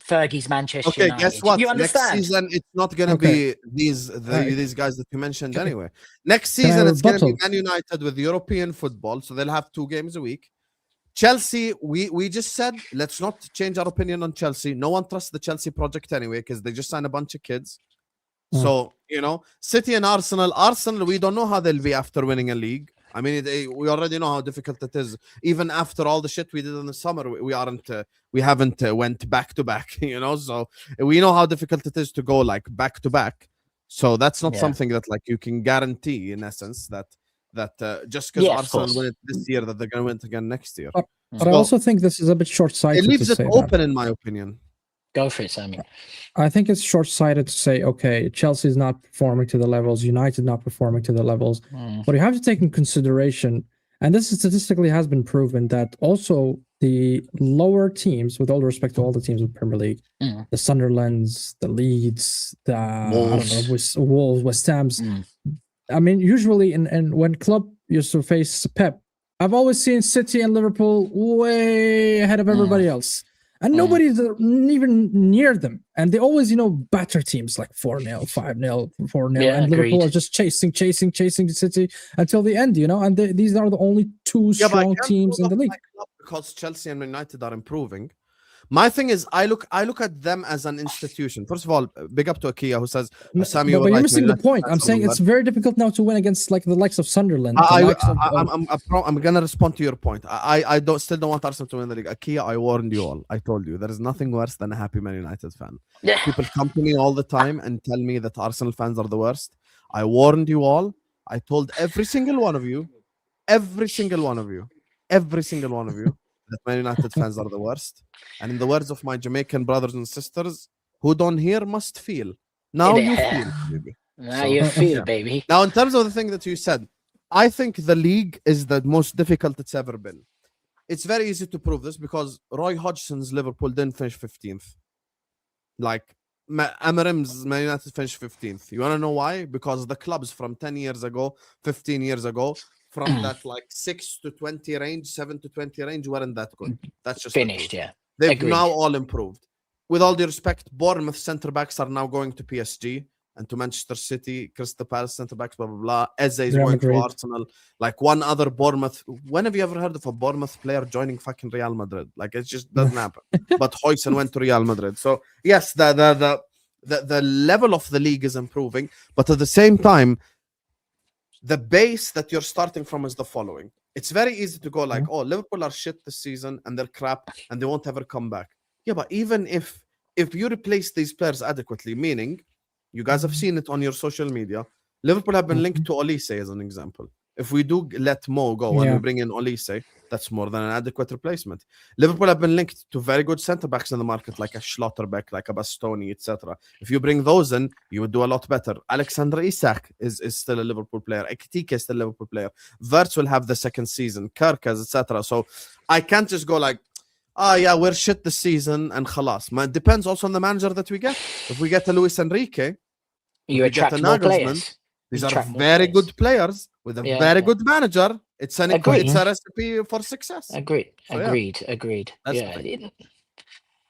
Fergie's Manchester Okay, guess United. what? You Next understand? season, it's not gonna Okay. be these guys that you mentioned anyway. Next Can I season, it's gonna be rebuttal? Man United with European football, so they'll have 2 games a week. Chelsea, we just said let's not change our opinion on Chelsea. No one trusts the Chelsea project anyway because they just signed a bunch of kids. Mm. So City and Arsenal, we don't know how they'll be after winning a league. I mean, we already know how difficult it is. Even after all the shit we did in the summer, we haven't went back to back. So we know how difficult it is to go like back to back. So that's not Yeah. something that like you can guarantee in essence that just because Yeah, of Arsenal course. win it this year that they're gonna win it again next year. But I So also think this is a bit it short-sighted to leaves it say that. open, in my opinion. Go for it, Sammy. I think it's short-sighted to say, okay, Chelsea's not performing to the levels, United not performing to the levels. But you have to take in consideration, and this statistically has been proven, that also the lower teams, with all due respect to all the teams in the Premier League, Mm. the Sunderlands, the Leeds, the Wolves. Wolves, West Ham's. Mm. I mean, usually, and when Klopp used to face Pep, I've always seen City and Liverpool way ahead of everybody else. And nobody's even near them. And they always, batter teams like 4-0, 5-0, 4-0. Yeah, and Liverpool agreed. are just chasing City until the end, And these are the only 2 Yeah, but I strong can't teams in pull the up league. my club because Chelsea and United are improving. My thing is, I look at them as an institution. First of all, big up to Akia who says, Sam, But you're missing the point. I'm saying it's very difficult now to win against like the likes of Sunderland. I'm gonna respond to your point. I still don't want Arsenal to win the league. Akia, I warned you all. I told you there is nothing worse than a happy Man United fan. Yeah. People come to me all the time and tell me that Arsenal fans are the worst. I warned you all. I told every single one of you, that Man United fans are the worst. And in the words of my Jamaican brothers and sisters, who don't hear must feel. Now you feel, baby. Now you feel, baby. Now, in terms of the thing that you said, I think the league is the most difficult it's ever been. It's very easy to prove this because Roy Hodgson's Liverpool didn't finish 15th. Like Amarim's Man United finished 15th. You want to know why? Because the clubs from 10 years ago, 15 years ago, from that like 6 to 20 range, 7 to 20 range, weren't that good. That's just Finished, yeah. They've Agreed. now all improved. With all due respect, Bournemouth centre backs are now going to PSG and to Manchester City, Crystal Palace centre backs, blah blah blah. Eze is Real going to Madrid. Arsenal. Like one other Bournemouth. When have you ever heard of a Bournemouth player joining fucking Real Madrid? Like it just doesn't happen. But Husam went to Real Madrid. So yes, the level of the league is improving, but at the same time, the base that you're starting from is the following. It's very easy to go like, oh, Liverpool are shit this season and they're crap and they won't ever come back. Yeah, but even if you replace these players adequately, meaning you guys have seen it on your social media, Liverpool have been linked to Olise as an example. If we do let Mo go and we bring in Olise, that's more than an adequate replacement. Liverpool have been linked to very good centre backs in the market, like a Schlotterbeck, like a Bastoni, etc. If you bring those in, you would do a lot better. Alexander Isak is still a Liverpool player. Ekitike is still a Liverpool player. Wirtz will have the second season. Kerkez, etc. So I can't just go like, yeah, we're shit this season and khalas. It depends also on the manager that we get. If we get a Luis Enrique, you attract more players. These are very good players with a very good manager. It's a recipe for success. Agreed. So, Agreed. That's the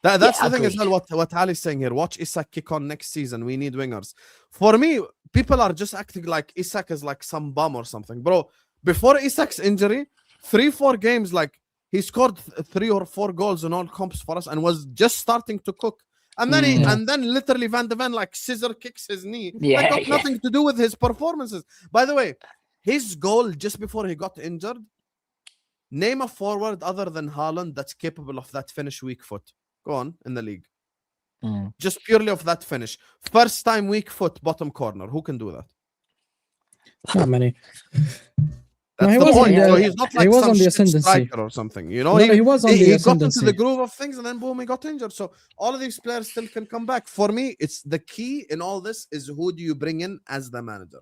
that's the thing as well. What Ali's saying here. Watch Isak kick on next season. We need wingers. For me, people are just acting like Isak is like some bum or something, bro. Before Isak's injury, 3-4 games, like he scored 3 or 4 goals in all comps for us and was just starting to cook. And then and then literally Van de Ven like scissor kicks his knee. That got nothing to do with his performances. By the way, his goal just before he got injured, name a forward other than Haaland that's capable of that finish weak foot. Go on in the league. Just purely off that finish. First time, weak foot, bottom corner. Who can do that? Not many. That's he the wasn't point. the- So he's not he like was some on the shit ascendancy. striker or something. You know, No, he was on the he got into ascendancy. the groove of things, and then boom, he got injured. So all of these players still can come back. For me, it's the key in all this is who do you bring in as the manager.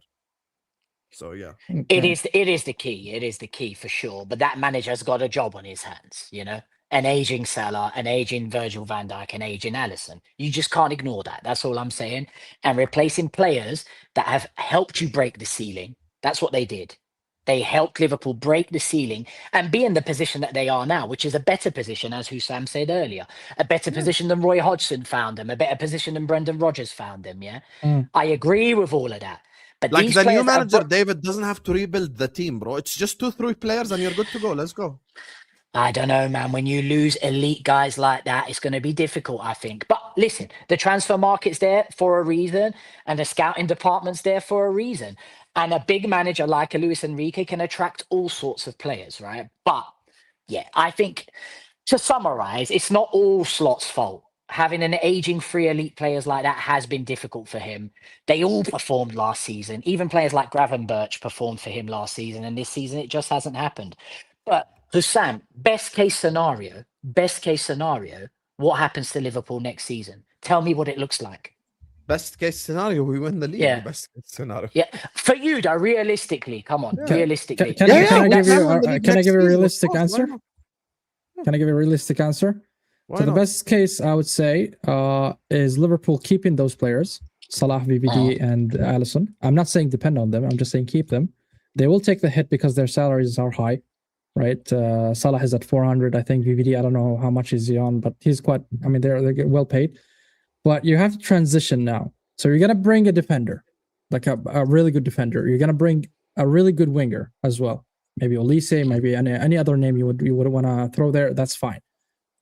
So yeah, It is the key. It is the key for sure. But that manager's got a job on his hands, you know. An aging Salah, an aging Virgil van Dijk, an aging Alisson. You just can't ignore that. That's all I'm saying. And replacing players that have helped you break the ceiling. That's what they did. They helped Liverpool break the ceiling and be in the position that they are now, which is a better position, as Husam said earlier. A better position than Roy Hodgson found them, a better position than Brendan Rodgers found them, yeah? I agree with all of that. But like these the new players that have manager, David, doesn't have to rebuild the team, bro. It's just 2-3 players, and you're good to go. Let's go. I don't know, man. When you lose elite guys like that, it's going to be difficult, I think. But listen, the transfer market's there for a reason, and the scouting department's there for a reason. And a big manager like a Luis Enrique can attract all sorts of players, right? But yeah, I think to summarize, it's not all Slot's fault. Having an aging free elite players like that has been difficult for him. They all performed last season. Even players like Gravenberch performed for him last season, and this season it just hasn't happened. But Husam, best case scenario, what happens to Liverpool next season? Tell me what it looks like. Best case scenario, we win the league. Yeah. Best case scenario. Yeah, for you, though, realistically, come on, realistically. Can I give you a realistic Of course, answer? why not? Can I give you a realistic answer? Why So the not? best case I would say is Liverpool keeping those players, Salah, VVD, and Alisson. I'm not saying depend on them. I'm just saying keep them. They will take the hit because their salaries are high, right? Salah is at 400. I think VVD, I don't know how much is he on, but he's quite, I mean, they're well paid. But you have to transition now. So you're going to bring a defender, like a really good defender. You're going to bring a really good winger as well. Maybe Olise, maybe any other name you would want to throw there. That's fine.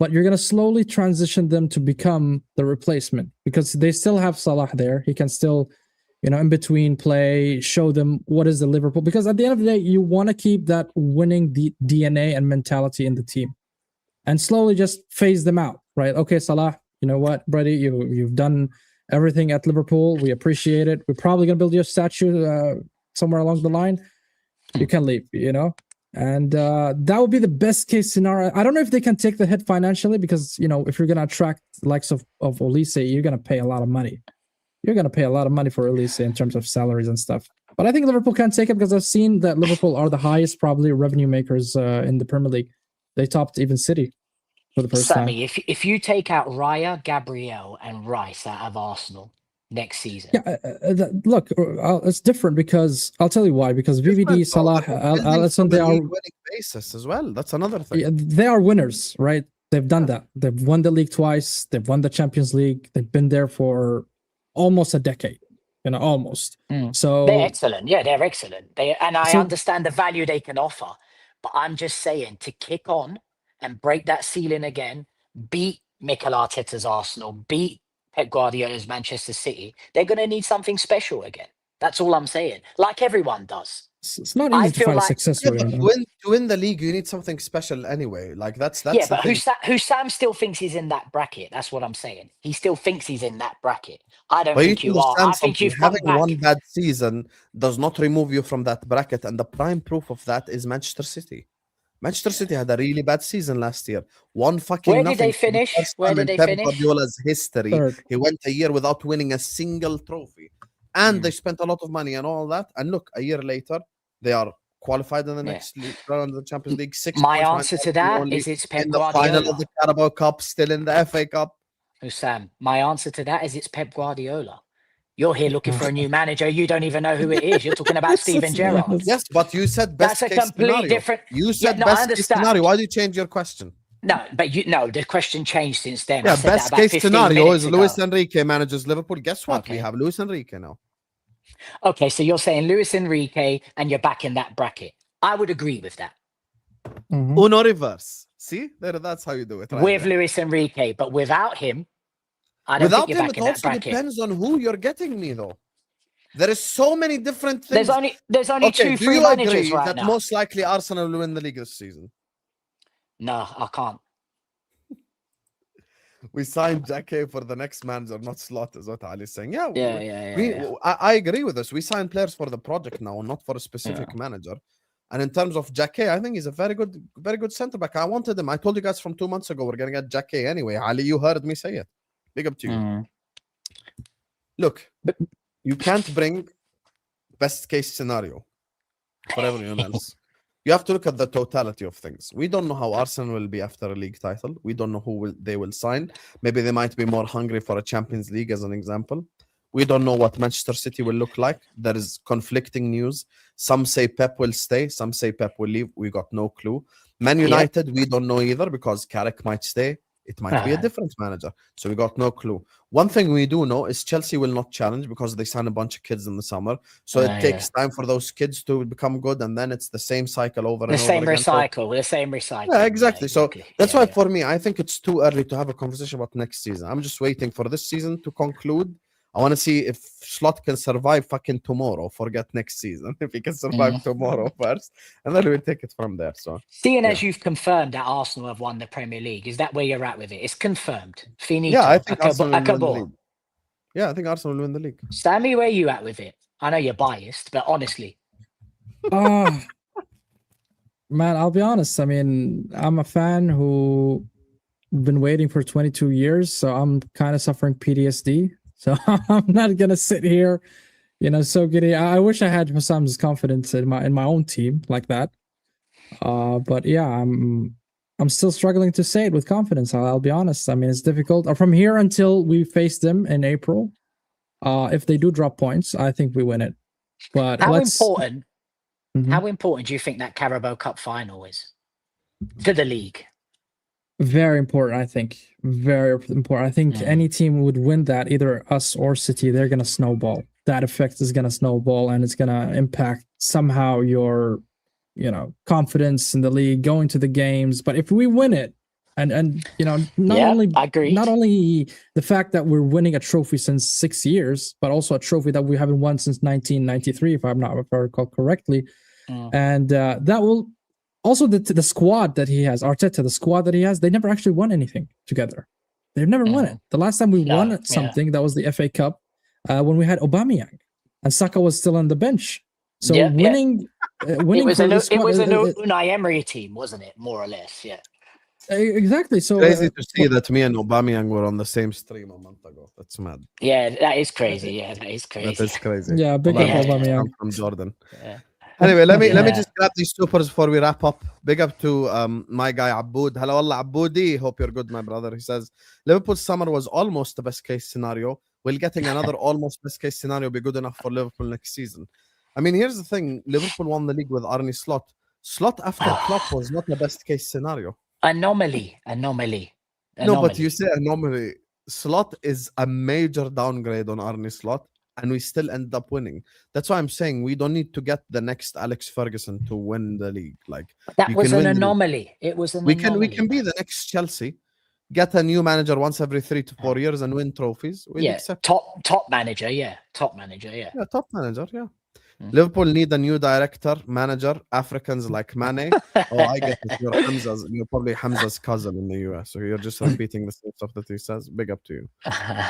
But you're going to slowly transition them to become the replacement because they still have Salah there. He can still, in between play, show them what is the Liverpool. Because at the end of the day, you want to keep that winning DNA and mentality in the team and slowly just phase them out, right? Okay, Salah, you know what, Brady, you've done everything at Liverpool. We appreciate it. We're probably going to build you a statue somewhere along the line. You can leave, And that would be the best case scenario. I don't know if they can take the hit financially because, if you're going to attract the likes of Olise, you're going to pay a lot of money. You're going to pay a lot of money for Olise in terms of salaries and stuff. But I think Liverpool can take it because I've seen that Liverpool are the highest probably revenue makers in the Premier League. They topped even City for the first Sammy, time. if you take out Raya, Gabriel, and Rice out of Arsenal next season. Yeah, look, it's different because I'll tell you why. Because VVD, Salah, Alisson, they are winning basis as well. That's another thing. Yeah, they are winners, right? They've done that. They've won the league twice. They've won the Champions League. They've been there for almost a decade. Almost. So they're excellent. Yeah, they're excellent. I understand the value they can offer, but I'm just saying to kick on and break that ceiling again, beat Mikel Arteta's Arsenal, beat Pep Guardiola's Manchester City, they're going to need something special again. That's all I'm saying. Like everyone does. It's not easy to find a successor. Yeah, to win the league, you need something special anyway. Like that's yeah, but Husam still thinks he's in that bracket. That's what I'm saying. He still thinks he's in that bracket. I don't think you are. I think you've having one bad season does not remove you from that bracket, and the prime proof of that is Manchester City. Manchester City had a really bad season last year. Where did they finish? Where did they finish? Guardiola's history. Third. He went a year without winning a single trophy. And they spent a lot of money and all that. And look, a year later, they are qualified in the next round of the Champions League. My answer to that is it's Pep Guardiola. In the final of the Carabao Cup, still in the FA Cup. Sam, my answer to that is it's Pep Guardiola. You're here looking for a new manager. You don't even know who it is. You're talking about Steven Gerrard. Yes, but you said best That's a case complete scenario. different. You said best case scenario. Why do you change your question? No, but the question changed since then. Yeah, best case scenario is Luis ago. Enrique manages Liverpool. Guess what? We have Luis Enrique now. Okay, so you're saying Luis Enrique and you're back in that bracket. I would agree with that. Uno reverse. See? That's how you do it. Right with there. Luis Enrique, but without him, I don't think you're back in that bracket. It depends on who you're getting me, though. There is so many different things. There's only okay, 2 free managers right that now. Most likely Arsenal will win the league this season? No, I can't. we signed Jackie for the next manager, not Slot, is what Ali is saying. Yeah, Yeah. I agree with this. We sign players for the project now, not for a specific manager. And in terms of Jackie, I think he's a very good centre back. I wanted him. I told you guys from 2 months ago we're gonna get Jackie anyway. Ali, you heard me say it. Big up to you. Mm. Look, you can't bring best case scenario for everyone else. You have to look at the totality of things. We don't know how Arsenal will be after a league title. We don't know who they will sign. Maybe they might be more hungry for a Champions League, as an example. We don't know what Manchester City will look like. There is conflicting news. Some say Pep will stay. Some say Pep will leave. We got no clue. Man United, we don't know either because Carrick might stay. It might be a different manager. So we got no clue. One thing we do know is Chelsea will not challenge because they sign a bunch of kids in the summer. So it takes time for those kids to become good. And then it's the same cycle over and over again. The same recycle. Yeah, exactly. So that's why for me, I think it's too early to have a conversation about next season. I'm just waiting for this season to conclude. I want to see if Slot can survive fucking tomorrow. Forget next season. If he can survive tomorrow first, and then we'll take it from there. So, seeing as you've confirmed that Arsenal have won the Premier League, is that where you're at with it? It's confirmed. Finito. Yeah, I think Arsenal will win the league. Yeah, I think Arsenal will win the league. Sammy, where are you at with it? I know you're biased, but honestly. Man, I'll be honest. I mean, I'm a fan who been waiting for 22 years, so I'm kind of suffering PTSD. So I'm not gonna sit here, so giddy. I wish I had Husam's confidence in my own team like that. But yeah, I'm still struggling to say it with confidence. I'll be honest. I mean, it's difficult. From here until we face them in April, if they do drop points, I think we win it. But how important do you think that Carabao Cup final is to the league? Very important, I think. Very important. I think any team would win that, either us or City, they're going to snowball. That effect is going to snowball, and it's going to impact somehow your, confidence in the league, going to the games. But if we win it, and not only the fact that we're winning a trophy since 6 years, but also a trophy that we haven't won since 1993, if I recall correctly. And that will also the squad that he has, Arteta, the squad that he has, they never actually won anything together. They've never won it. The last time we won something, that was the FA Cup when we had Aubameyang and Saka was still on the bench. So winning it was an Unai Emery team, wasn't it? More or less, yeah. Exactly. So crazy to see that me and Aubameyang were on the same stream a month ago. That's mad. Yeah, that is crazy. Yeah, that is crazy. That is crazy. Yeah, big up Aubameyang from Jordan. Yeah. Anyway, let me just grab these supers before we wrap up. Big up to my guy Aboud. Hello, Allah Aboudi. Hope you're good, my brother. He says Liverpool's summer was almost the best case scenario. Will getting another almost best case scenario be good enough for Liverpool next season? I mean, here's the thing: Liverpool won the league with Arne Slot. Slot after Klopp was not the best case scenario. Anomaly. No, but you say anomaly. Slot is a major downgrade on Arne Slot. And we still end up winning. That's why I'm saying we don't need to get the next Alex Ferguson to win the league. Like that was an anomaly. It was an anomaly. We can be the next Chelsea, get a new manager once every 3 to 4 years and win trophies. Top manager. Yeah, top manager. Yeah, top manager. Yeah. Liverpool need a new director, manager, Africans like Mane. Oh, I get it. You're probably Hamza's cousin in the US. So you're just repeating the same stuff that he says. Big up to you.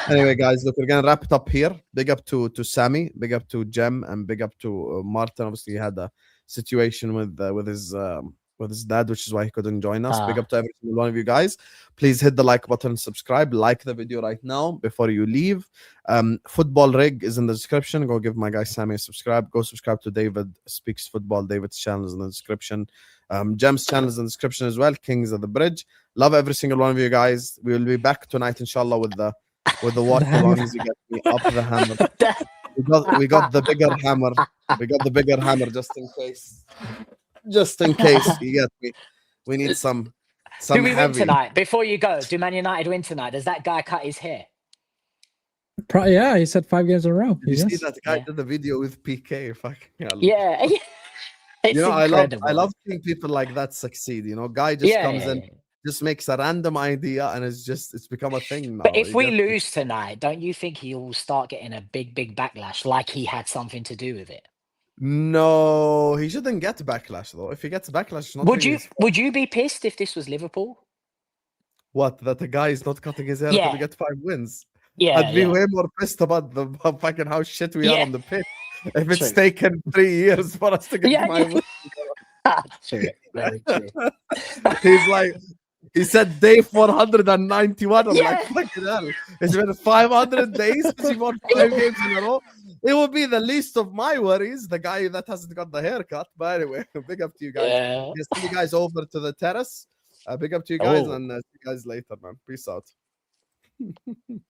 Anyway, guys, look, we're going to wrap it up here. Big up to Sammy, big up to Jem, and big up to Martin. Obviously, he had a situation with his dad, which is why he couldn't join us. Big up to every single one of you guys. Please hit the like button, subscribe, like the video right now before you leave. Football Rig is in the description. Go give my guy Sammy a subscribe. Go subscribe to David Speaks Football. David's channel is in the description. Jem's channel is in the description as well. Kings of the Bridge. Love every single one of you guys. We will be back tonight, inshallah, with the water lungs. You get me up the hammer. We got the bigger hammer. We got the bigger hammer just in case. Just in case, you get me. We need some do we heavy. win tonight? Before you go, do Man United win tonight? Does that guy cut his hair? Yeah, he said 5 games in a row. You see that guy did the video with PK? Yeah. It's incredible. I love seeing people like that succeed. Guy just comes in, just makes a random idea, and it's become a thing now. But if we lose tonight, don't you think he will start getting a big backlash, like he had something to do with it? No, he shouldn't get backlash though. If he gets backlash, it's not would you be pissed if this was Liverpool? What? That the guy is not cutting his hair Yeah. to get 5 wins. Yeah, I'd be yeah. way more pissed about the fucking how shit we are Yeah. on the pitch if it's True. taken 3 years for us to get Yeah, 5 yeah. wins. True. Very true. He's like, he said day 491. I'm like, Yeah. fucking hell. It's been 500 days since he won 5 games in a row. It would be the least of my worries, the guy that hasn't got the haircut. But anyway, big up to you guys. Yeah. See you guys over to the terrace. Big up to you guys, Oh. and see you guys later, man. Peace out.